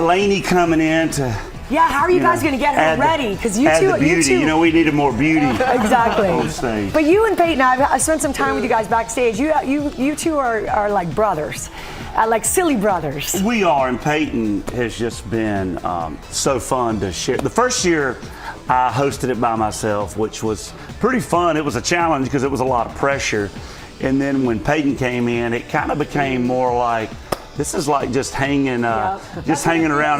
Lainey coming in to. Yeah, how are you guys going to get her ready? Because you two, we needed more beauty. Exactly. On stage. But you and Peyton, I spent some time with you guys backstage. You two are like brothers, like silly brothers. We are, and Peyton has just been so fun to share. The first year, I hosted it by myself, which was pretty fun. It was a challenge because it was a lot of pressure. And then when Peyton came in, it kind of became more like, this is like just hanging around,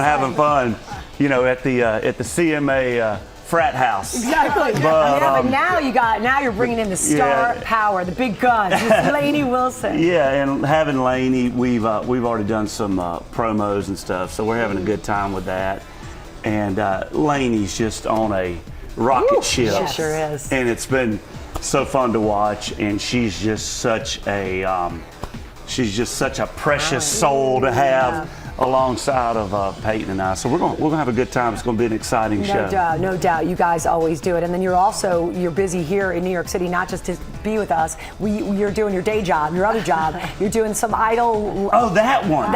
having fun, at the CMA frat house. Exactly. But now you're bringing in the star power, the big guns, Lainey Wilson. Yeah, and having Lainey, we've already done some promos and stuff, so we're having a good time with that. And Lainey's just on a rocket ship. She sure is. And it's been so fun to watch, and she's just such a she's just such a precious soul to have alongside of Peyton and I. So we're gonna have a good time. It's gonna be an exciting show. No doubt. You guys always do it. And then you're busy here in New York City, not just to be with us. You're doing your day job, your other job. You're doing some Idol. Oh, that one.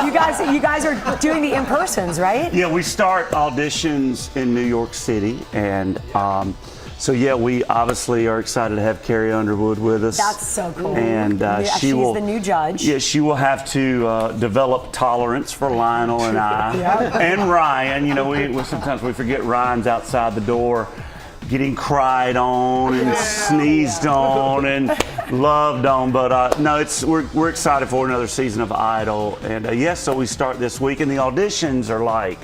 You guys are doing the in-persons, right? Yeah, we start auditions in New York City, and so yeah, we obviously are excited to have Carrie Underwood with us. That's so cool. And she's the new judge. Yeah, she will have to develop tolerance for Lionel and I, and Ryan. You know, we sometimes we forget Ryan's outside the door, getting cried on and sneezed on and loved on. But no, we're excited for another season of Idol, and so we start this week, and the auditions are like.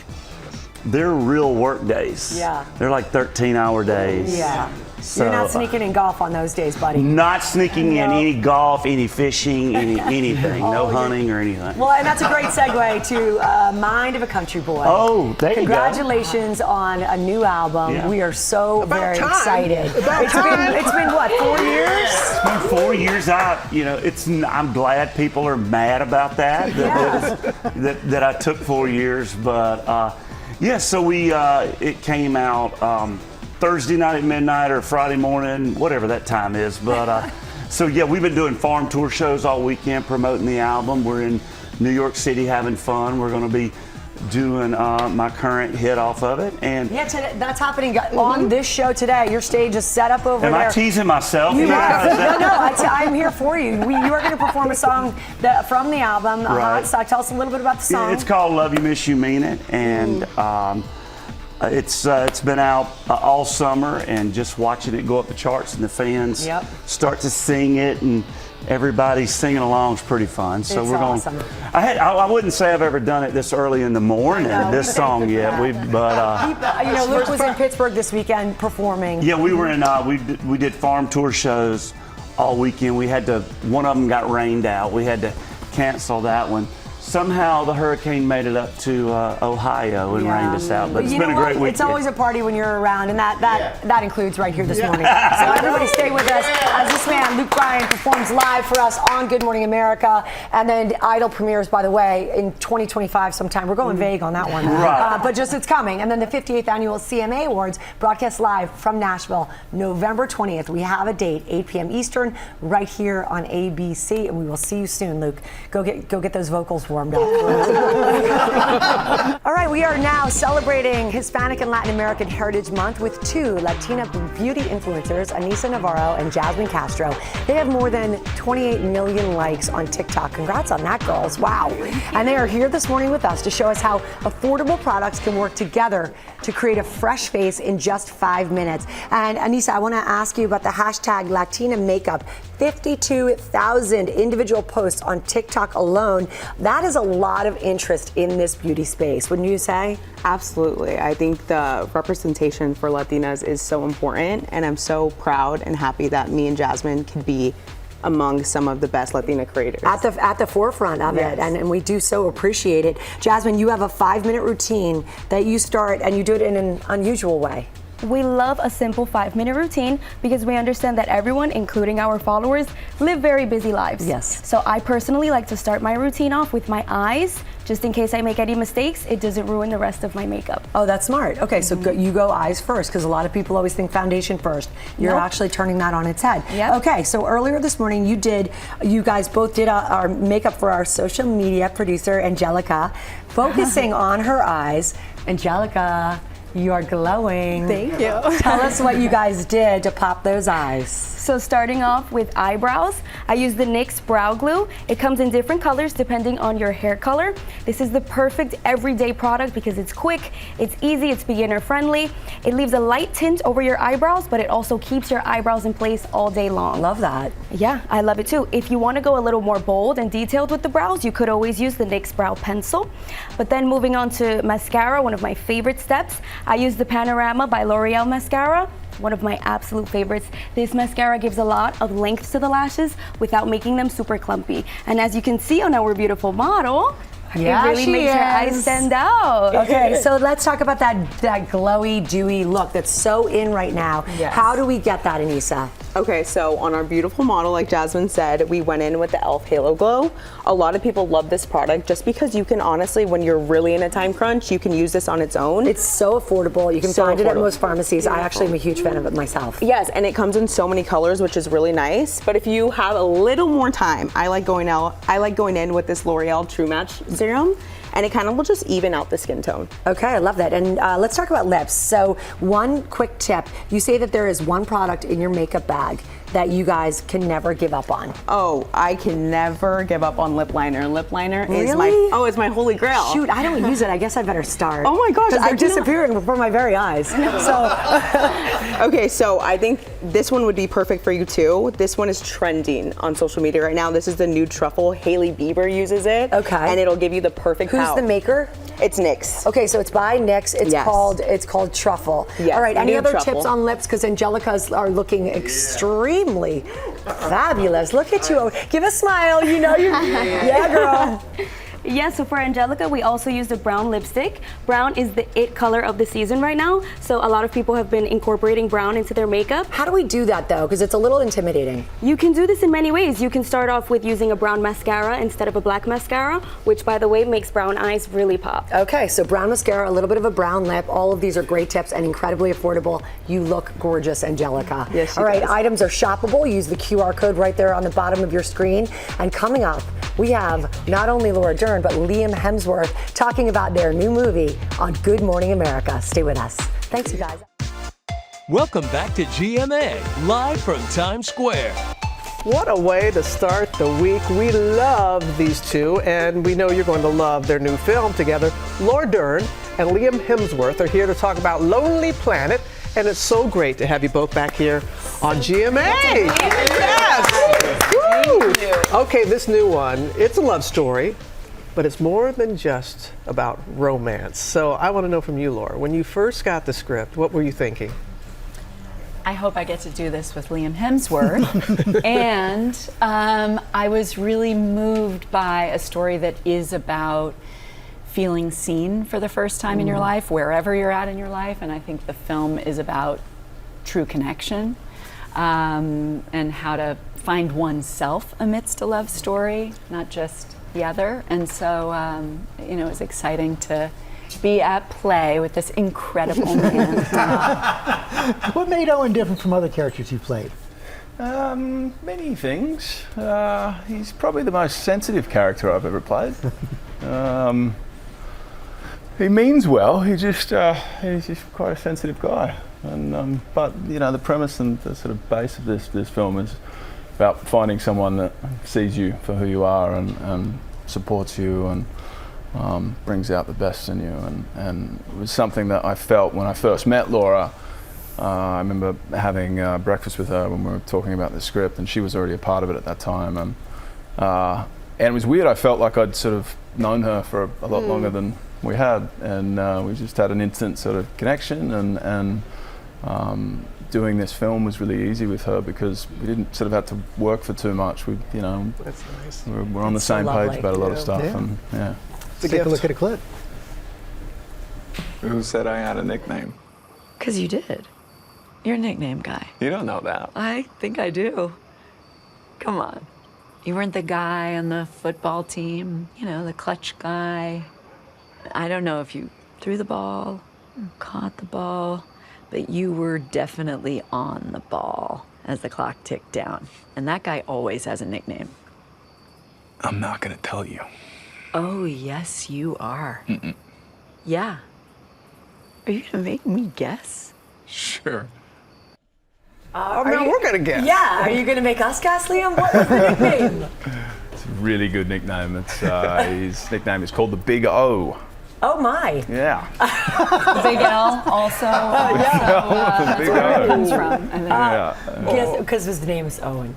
They're real work days. Yeah. They're like 13-hour days. Yeah. So, you're not sneaking in golf on those days, buddy. Not sneaking in any golf, any fishing, anything. No hunting or anything. Well, and that's a great segue to Mind of a Country Boy. Oh, there you go. Congratulations on a new album. Yeah. We are so very excited. It's been what, 4 years? It's been 4 years. I'm glad people are mad about that. That I took 4 years, but. So it came out Thursday night at midnight or Friday morning, whatever that time is. But we've been doing farm tour shows all weekend promoting the album. We're in New York City having fun. We're going to be doing my current hit off of it. And that's happening on this show today. Your stage is set up over there. Am I teasing myself? No, I'm here for you. You are going to perform a song from the album, Hot Stock. Tell us a little bit about the song. Yeah, it's called Love You, Miss You, Mean It. And it's been out all summer, and just watching it go up the charts and the fans start to sing it, and everybody's singing along is pretty fun. So we're going. Awesome. I wouldn't say I've ever done it this early in the morning. This song yet. Luke was in Pittsburgh this weekend performing. Yeah, we were in. We did farm tour shows all weekend. One of them got rained out. We had to cancel that one. Somehow the hurricane made it up to Ohio and rained us out. But it's been a great week. It's always a party when you're around, and that includes right here this morning. So everybody stay with us as this man, Luke Bryan, performs live for us on Good Morning America. And then Idol premieres, by the way, in 2025 sometime. We're going vague on that one. Right. But it's coming. And then the 58th Annual CMA Awards broadcast live from Nashville, November 20th. We have a date, 8 p.m. Eastern, right here on ABC. And we will see you soon, Luke. Go get those vocals warmed up. All right, we are now celebrating Hispanic and Latin American Heritage Month with two Latina beauty influencers, Anissa Navarro and Jasmine Castro. They have more than 28 million likes on TikTok. Congrats on that, girls. Wow. And they are here this morning with us to show us how affordable products can work together to create a fresh face in just 5 minutes. And Anissa, I want to ask you about the hashtag Latina Makeup. 52,000 individual posts on TikTok alone. That is a lot of interest in this beauty space, wouldn't you say? Absolutely. I think the representation for Latinas is so important, and I'm so proud and happy that me and Jasmine can be among some of the best Latina creators. At the forefront of it, and we do so appreciate it. Jasmine, you have a 5-minute routine that you start, and you do it in an unusual way. We love a simple 5-minute routine because we understand that everyone, including our followers, live very busy lives. Yes. So I personally like to start my routine off with my eyes, just in case I make any mistakes, it doesn't ruin the rest of my makeup. Oh, that's smart. Okay, so you go eyes first, because a lot of people always think foundation first. You're actually turning that on its head. Yep. Okay, so earlier this morning you guys both did our makeup for our social media producer, Angelica, focusing on her eyes. Angelica, you are glowing. Thank you. Tell us what you guys did to pop those eyes. So starting off with eyebrows, I use the NYX Brow Glue. It comes in different colors depending on your hair color. This is the perfect everyday product because it's quick, it's easy, it's beginner friendly. It leaves a light tint over your eyebrows, but it also keeps your eyebrows in place all day long. Love that. Yeah, I love it too. If you want to go a little more bold and detailed with the brows, you could always use the NYX Brow Pencil. But then moving on to mascara, one of my favorite steps, I use the Panorama by L'Oreal mascara. One of my absolute favorites. This mascara gives a lot of length to the lashes without making them super clumpy. And as you can see on our beautiful model, it really makes your eyes stand out. Okay, so let's talk about that glowy, dewy look that's so in right now. Yes. How do we get that, Anissa? Okay, so on our beautiful model, like Jasmine said, we went in with the e.l.f. Halo Glow. A lot of people love this product just because you can honestly, when you're really in a time crunch, you can use this on its own. It's so affordable. You can find it at most pharmacies. I actually am a huge fan of it myself. Yes, and it comes in so many colors, which is really nice. But if you have a little more time, I like going in with this L'Oreal True Match Serum, and it kind of will just even out the skin tone. Okay, I love that. And let's talk about lips. So one quick tip, you say that there is one product in your makeup bag that you guys can never give up on. Oh, I can never give up on lip liner. Lip liner is Really? it's my holy grail. Shoot, I don't use it. I guess I better start. Oh my gosh, because they're disappearing before my very eyes. So okay, so I think this one would be perfect for you too. This one is trending on social media right now. This is the Nude Truffle. Hailey Bieber uses it. Okay. And it'll give you the perfect Who's the maker? It's NYX. Okay, so it's by NYX. It's Yes. called Truffle. Yes, All right. Any Nude other Truffle. tips on lips? Because Angelica's are looking extremely fabulous. Look at you. Give a smile. You know you. Yeah, girl. Yeah, so for Angelica, we also use the brown lipstick. Brown is the it color of the season right now, so a lot of people have been incorporating brown into their makeup. How do we do that though? Because it's a little intimidating. You can do this in many ways. You can start off with using a brown mascara instead of a black mascara, which by the way makes brown eyes really pop. Okay, so brown mascara, a little bit of a brown lip. All of these are great tips and incredibly affordable. You look gorgeous, Angelica. Yes, she All right, does. items are shoppable. Use the QR code right there on the bottom of your screen. And coming up, we have not only Laura Dern, but Liam Hemsworth talking about their new movie on Good Morning America. Stay with us. Thanks, you guys. Welcome back to GMA, live from Times Square. What a way to start the week. We love these two, and we know you're going to love their new film together. Laura Dern and Liam Hemsworth are here to talk about Lonely Planet, and it's so great to have you both back here on GMA. Yes! Woo! Okay, this new one, it's a love story, but it's more than just about romance. So I want to know from you, Laura, when you first got the script, what were you thinking? I hope I get to do this with Liam Hemsworth. And I was really moved by a story that is about feeling seen for the first time in your life, wherever you're at in your life. And I think the film is about true connection and how to find oneself amidst a love story, not just the other. And so, it was exciting to be at play with this incredible man. What made Owen different from other characters you played? Many things. He's probably the most sensitive character I've ever played. He means well. He's just quite a sensitive guy. And but the premise and the sort of base of this film is about finding someone that sees you for who you are and supports you and brings out the best in you. And it was something that I felt when I first met Laura. I remember having breakfast with her when we were talking about the script, and she was already a part of it at that time. And it was weird. I felt like I'd sort of known her for a lot longer than we had, and we just had an instant sort of connection. And doing this film was really easy with her because we didn't sort of have to work for too much. We, That's nice. we're on the same page about a lot of stuff. Yeah. And yeah. Take a look at a clip. Who said I had a nickname? Because you did. You're a nickname guy. You don't know that. I think I do. Come on. You weren't the guy on the football team, the clutch guy. I don't know if you threw the ball or caught the ball, but you were definitely on the ball as the clock ticked down. And that guy always has a nickname. I'm not gonna tell you. Oh, yes, you are. Mm-mm. Yeah. Are you gonna make me guess? Sure. We're gonna guess. Yeah, are you gonna make us guess, Liam? What was the nickname? It's a really good nickname. It's his nickname is called the Big O. Oh my. Yeah. The Big L also. The Big O. Comes from. And then Because his name is Owen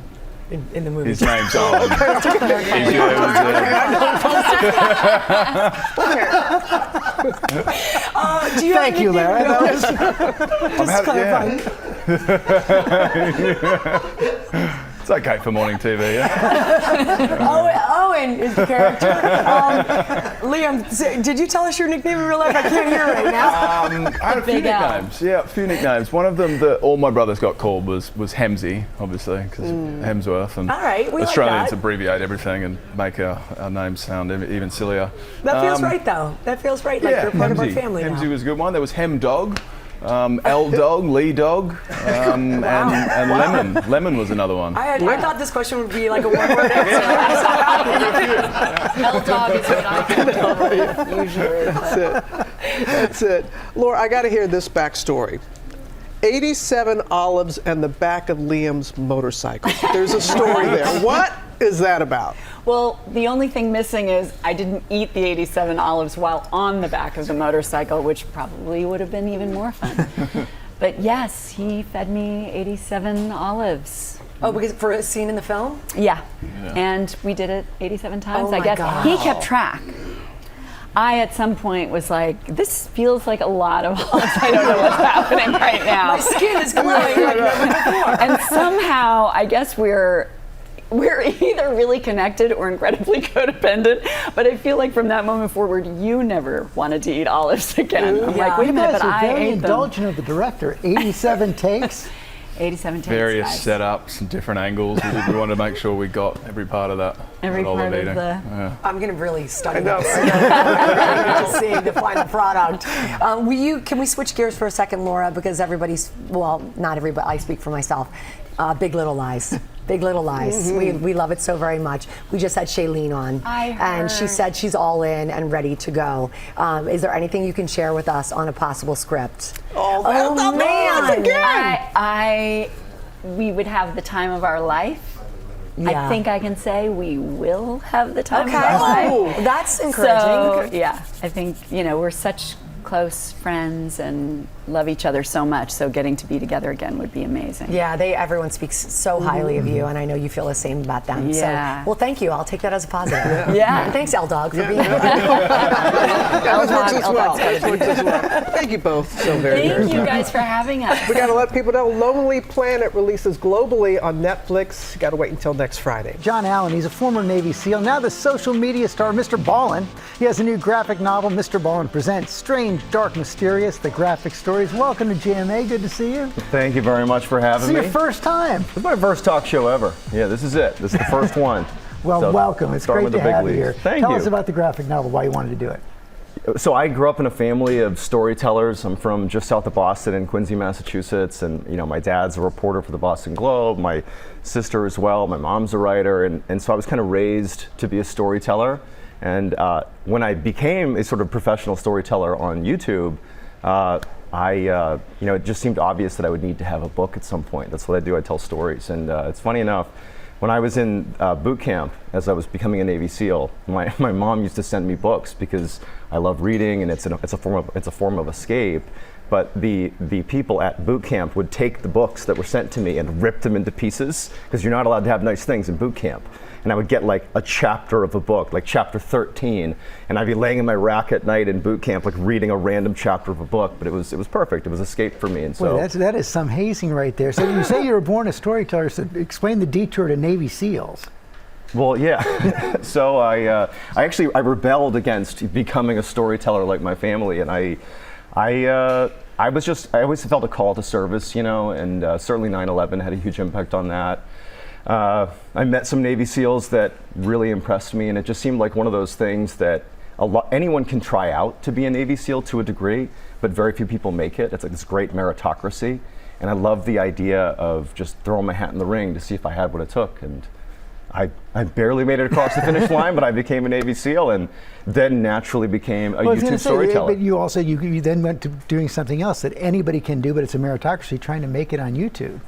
in the movie. His name's Owen. Do you Thank you, Larry. That was Just clarifying. It's okay for morning TV. Yeah? Owen is the character. Liam, did you tell us your nickname in real life? I can't hear it right now. I had a few nicknames. Yeah, a few nicknames. One of them that all my brothers got called was Hemsy, obviously, because Hemsworth. And all right, we Australians like that. abbreviate everything and make our names sound even sillier. That feels right, though. That feels right. Like you're part of our family now. Hemsy was a good one. There was Hem Dog. L Dog, Lee Dog, and Lemon. Lemon was another one. I thought this question would be like a one-word answer. L Dog is what I do usually. That's it. Laura, I got to hear this backstory. 87 olives and the back of Liam's motorcycle. There's a story there. What is that about? Well, the only thing missing is I didn't eat the 87 olives while on the back of the motorcycle, which probably would have been even more fun. But yes, he fed me 87 olives. Oh, because for a scene in the film? Yeah. And we did it 87 times, Oh I my guess. God. He kept track. I, at some point, was like, this feels like a lot of olives. I don't know what's happening right now. My skin is glowing like never before. And somehow, I guess we're either really connected or incredibly codependent, but I feel like from that moment forward, you never wanted to eat olives again. I'm like, wait a minute, but I very ate them. indulgent of the director. 87 takes. 87 takes. Various guys. setups and different angles. We wanted to make sure we got every part of that. Every olive part of eating. the- Yeah. I'm going to really study this to see the final product. Can we switch gears for a second, Laura? Because everybody's, well, not everybody, I speak for myself. Big Little Lies. Big Little Lies. We love it so very much. We just had Shailene on, and she said she's all in and ready to go. Is there anything you can share with us on a possible script? Oh man! We would have the time of our life. Yeah. I think I can say we will have the time Okay. of our life. Oh, that's encouraging. So, yeah, I think, we're such close friends and love each other so much, so getting to be together again would be amazing. Yeah, everyone speaks so highly of you, and I know you feel the same about them. Yeah. So, well, thank you. I'll take that as a positive. Yeah. And thanks, L Dog, for being here. That works as well. Thank you both so very, very Thank you much. guys for having us. We got to let people know Lonely Planet releases globally on Netflix. Got to wait until next Friday. John Allen, he's a former Navy SEAL, now the social media star Mr. Ballin. He has a new graphic novel, Mr. Ballin Presents Strange, Dark, Mysterious, the graphic stories. Welcome to GMA, good to see you. Thank you very much for having This me. is your first time. This is my first talk show ever. Yeah, this is it. This is the first one. Well, So, welcome. It's starting great with to the big have you leagues. here. Thank Tell you. us about the graphic novel, why you wanted to do it. So I grew up in a family of storytellers. I'm from just south of Boston in Quincy, Massachusetts, and my dad's a reporter for the Boston Globe. My sister as well. My mom's a writer, and so I was kind of raised to be a storyteller. And when I became a sort of professional storyteller on YouTube, it just seemed obvious that I would need to have a book at some point. That's what I do. I tell stories, and it's funny enough. When I was in boot camp, as I was becoming a Navy SEAL, my mom used to send me books because I love reading, and it's a form of escape. But the people at boot camp would take the books that were sent to me and rip them into pieces, because you're not allowed to have nice things in boot camp. And I would get like a chapter of a book, like chapter 13, and I'd be laying in my rack at night in boot camp, like reading a random chapter of a book. But it was perfect. It was escape for me. And so Well, that is some hazing right there. So you say you were born a storyteller, so explain the detour to Navy SEALs. Well, yeah. So I rebelled against becoming a storyteller like my family, and I always felt a call to service, and certainly 9/11 had a huge impact on that. I met some Navy SEALs that really impressed me, and it just seemed like one of those things that anyone can try out to be a Navy SEAL to a degree, but very few people make it. It's like this great meritocracy, and I love the idea of just throwing my hat in the ring to see if I had what it took. And I barely made it across the finish line, but I became a Navy SEAL, and then naturally became a YouTube storyteller. But you also you then went to doing something else that anybody can do, but it's a meritocracy, trying to make it on YouTube.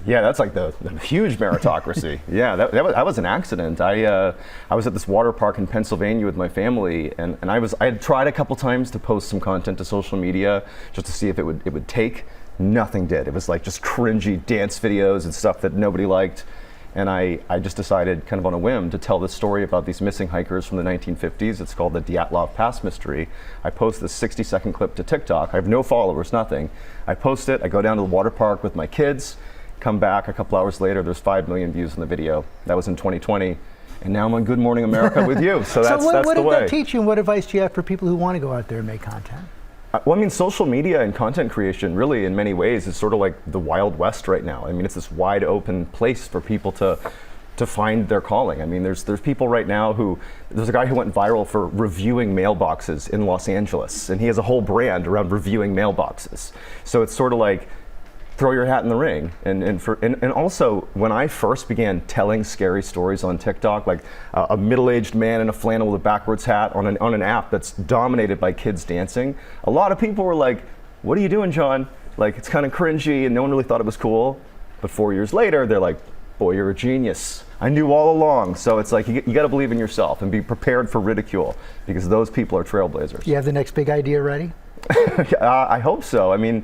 Yeah, that's like the huge meritocracy. Yeah, that was an accident. I was at this water park in Pennsylvania with my family, and I had tried a couple times to post some content to social media just to see if it would take. Nothing did. It was like just cringy dance videos and stuff that nobody liked. And I just decided, kind of on a whim, to tell this story about these missing hikers from the 1950s. It's called the Dyatlov Pass Mystery. I post this 60-second clip to TikTok. I have no followers, nothing. I post it. I go down to the water park with my kids. Come back a couple hours later, there's 5 million views on the video. That was in 2020. and now I'm on Good Morning America with you. So that's what the did way. that teach you, and what advice do you have for people who want to go out there and make content? Well, I mean, social media and content creation really in many ways is sort of like the Wild West right now. I mean, it's this wide open place for people to find their calling. I mean, there's people right now there's a guy who went viral for reviewing mailboxes in Los Angeles, and he has a whole brand around reviewing mailboxes. So it's sort of like, throw your hat in the ring. And also, when I first began telling scary stories on TikTok, like a middle-aged man in a flannel with a backwards hat on an app that's dominated by kids dancing, a lot of people were like, what are you doing, John? Like, it's kind of cringy, and no one really thought it was cool. But 4 years later, they're like, boy, you're a genius. I knew all along. So it's like, you got to believe in yourself and be prepared for ridicule, because those people are trailblazers. You have the next big idea ready? I hope so. I mean,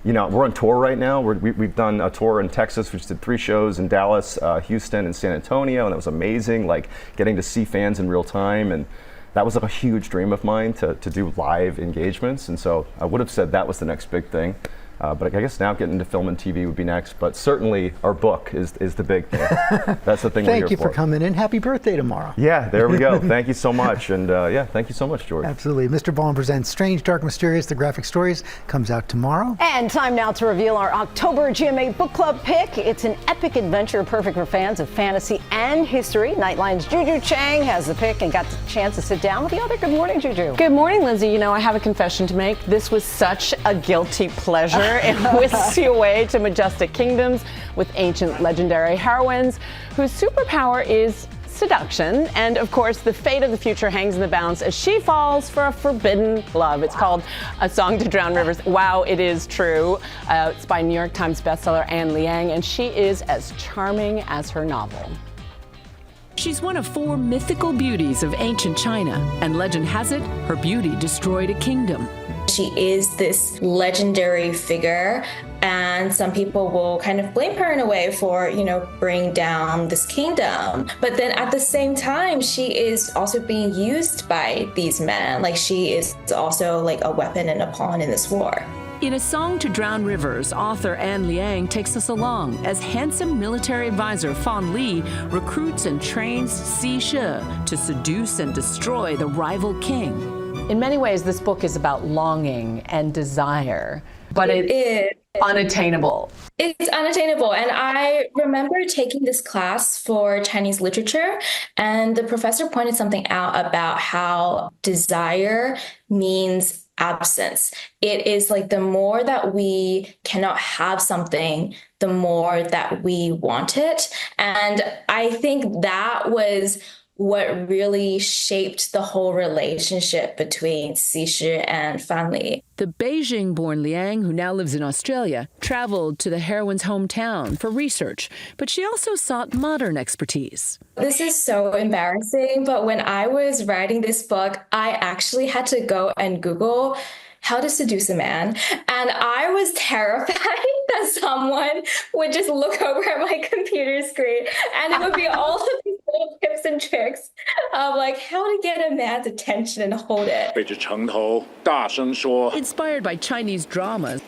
you know, we're on tour right now. We've done a tour in Texas. We just did 3 shows in Dallas, Houston, and San Antonio, and it was amazing, like getting to see fans in real time. And that was like a huge dream of mine to do live engagements. And so I would have said that was the next big thing. But I guess now getting into film and TV would be next. But certainly our book is the big thing. That's the thing we're here for. Thank you for coming in. Happy birthday tomorrow. Yeah, there we go. Thank you so much. And yeah, thank you so much, George. Absolutely. Mr. Vaughn presents Strange, Dark, Mysterious, The Graphic Stories. Comes out tomorrow. And time now to reveal our October GMA Book Club pick. It's an epic adventure perfect for fans of fantasy and history. Nightline's Juju Chang has the pick and got the chance to sit down with the author. Good morning, Juju. Good morning, Lindsay. You know, I have a confession to make. This was such a guilty pleasure. It whisks you away to majestic kingdoms with ancient legendary heroines whose superpower is seduction. And of course, the fate of the future hangs in the balance as she falls for a forbidden love. It's called A Song to Drown Rivers. Wow, it is true. It's by New York Times bestseller Anne Liang, and she is as charming as her novel. She's one of 4 mythical beauties of ancient China, and legend has it, her beauty destroyed a kingdom. She is this legendary figure, and some people will kind of blame her in a way for, bringing down this kingdom. But then at the same time, she is also being used by these men. Like, she is also like a weapon and a pawn in this war. In A Song to Drown Rivers, author Anne Liang takes us along as handsome military advisor Fan Li recruits and trains Si She to seduce and destroy the rival king. In many ways, this book is about longing and desire, but it is unattainable. It's unattainable. And I remember taking this class for Chinese literature, and the professor pointed something out about how desire means absence. It is like the more that we cannot have something, the more that we want it. And I think that was what really shaped the whole relationship between Si She and Fan Li. The Beijing-born Liang, who now lives in Australia, traveled to the heroine's hometown for research, but she also sought modern expertise. This is so embarrassing, but when I was writing this book, I actually had to go and Google how to seduce a man. And I was terrified that someone would just look over at my computer screen and it would be all of these little tips and tricks of like how to get a man's attention and hold it. Inspired by Chinese dramas,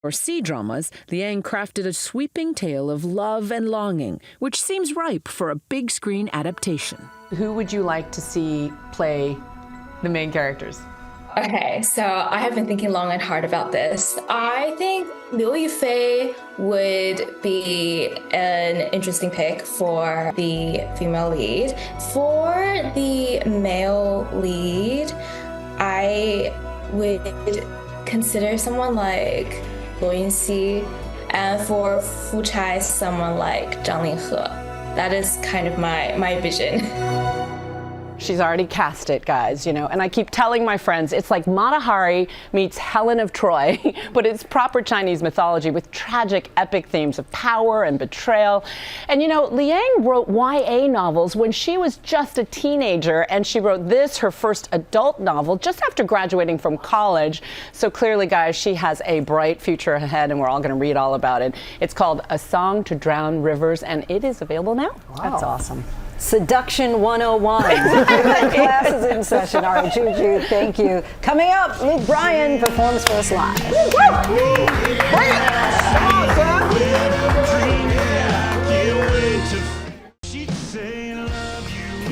or C-dramas, Liang crafted a sweeping tale of love and longing, which seems ripe for a big screen adaptation. Who would you like to see play the main characters? Okay, so I have been thinking long and hard about this. I think Liu Yifei would be an interesting pick for the female lead. For the male lead, I would consider someone like Linsey, and for Fu Chai, someone like Zhang Linghe. That is kind of my vision. She's already cast it, guys, and I keep telling my friends, it's like Mata Hari meets Helen of Troy, but it's proper Chinese mythology with tragic, epic themes of power and betrayal. And Liang wrote YA novels when she was just a teenager, and she wrote this, her first adult novel, just after graduating from college. So clearly, guys, she has a bright future ahead, and we're all going to read all about it. It's called A Song to Drown Rivers, and it is available now. Wow. That's awesome. Seduction 101. Class is in session. All right, Juju, thank you. Coming up, Luke Bryan performs for us live. Bring it! Come on, son!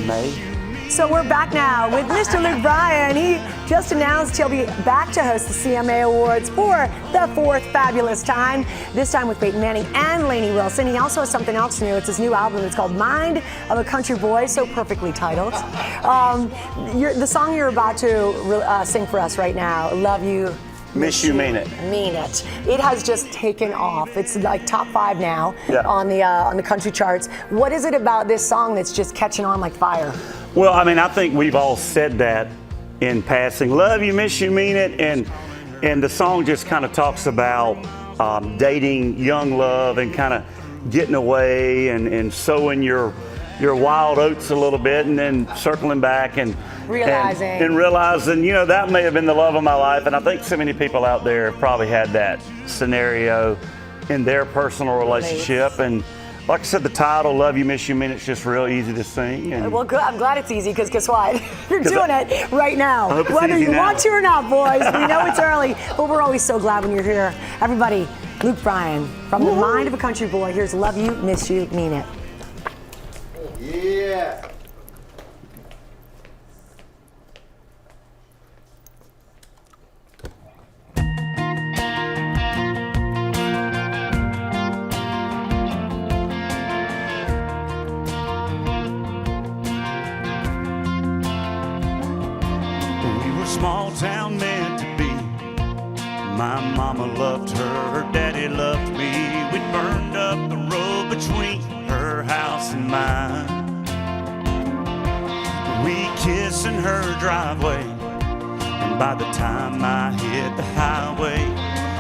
May. So we're back now with Mr. Luke Bryan. He just announced he'll be back to host the CMA Awards for the fourth fabulous time, this time with Peyton Manning and Lainey Wilson. He also has something else new. It's his new album. It's called Mind of a Country Boy, so perfectly titled. The song you're about to sing for us right now, Love You, Miss You, Mean It. Mean It. It has just taken off. It's like top 5 now Yeah. on the country charts. What is it about this song that's just catching on like fire? Well, I mean, I think we've all said that in passing. Love you, miss you, mean it. And the song just kind of talks about dating young love and kind of getting away and sowing your wild oats a little bit and then circling back and realizing, you know, that may have been the love of my life. And I think so many people out there have probably had that scenario in their personal relationship. And like I said, the title, Love You, Miss You, Mean It's just real easy to sing. And Well, good. I'm glad it's easy because guess what? You're doing it right now. I hope it's Whether easy you now. want to or not, boys. We know it's early, but we're always so glad when you're here. Everybody, Luke Bryan, from the mind of a country boy, here's Love You, Miss You, Mean It. Yeah. small town meant to be. My mama loved her, her daddy loved me. We burned up the road between her house and mine. We kissed in her driveway, and by the time I hit the highway,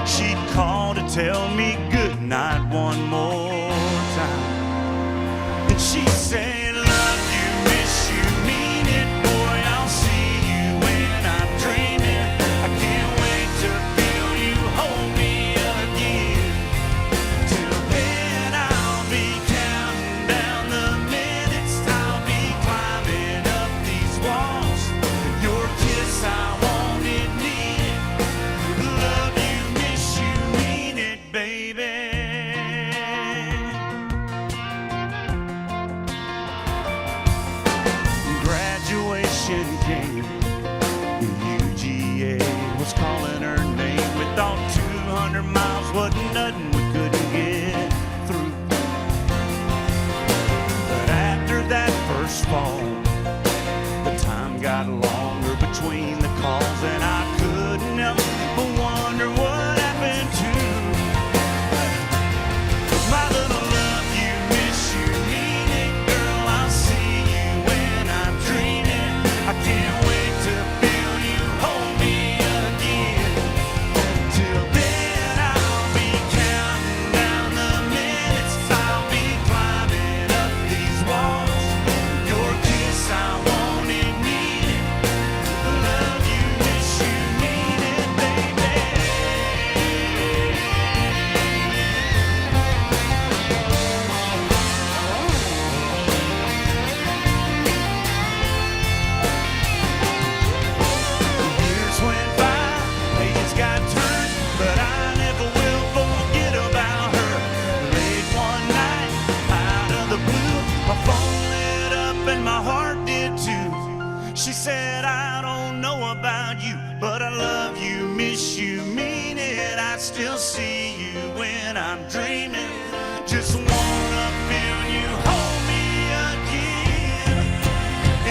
she'd call to tell me good night one more time. And she said, love you, miss you, mean it, boy, I'll see you when I'm dreaming. I can't wait to feel you hold me again. Till then I'll be counting down the minutes, I'll be climbing up these walls. Your kiss I wanted, need it. Love you, miss you, mean it, baby. Graduation came, UGA was calling her name. We thought 200 miles wasn't nothing we couldn't get through. But after that first fall, the time got longer between the calls, and I couldn't help but wonder what happened to my little love you, miss you, mean it, girl, I'll see you when I'm dreaming. I can't wait to feel you hold me again. Till then I'll be counting down the minutes, I'll be climbing up these walls. Your kiss I wanted, need it. Love you, miss you, mean it, baby. Years went by, pages got turned, but I never will forget about her. Late one night, out of the blue, my phone lit up and my heart did too. She said, I don't know about you, but I love you, miss you, mean it. I still see you when I'm dreaming. Just wanna feel you hold me again.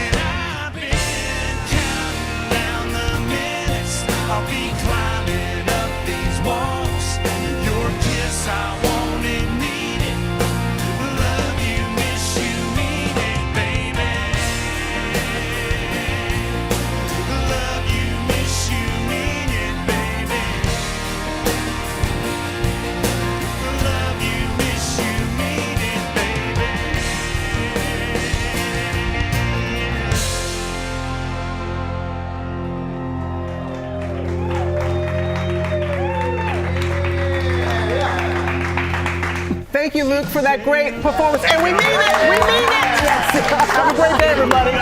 And I've been counting down the minutes, I'll be climbing up these walls. Your kiss I wanted, need it. Love you, miss you, mean it, baby. Love you, miss you, mean it, baby. Love you, miss you, mean it, baby. Thank you, Luke, for that great performance. And we mean it! We mean it! Yes. Have a great day, everybody.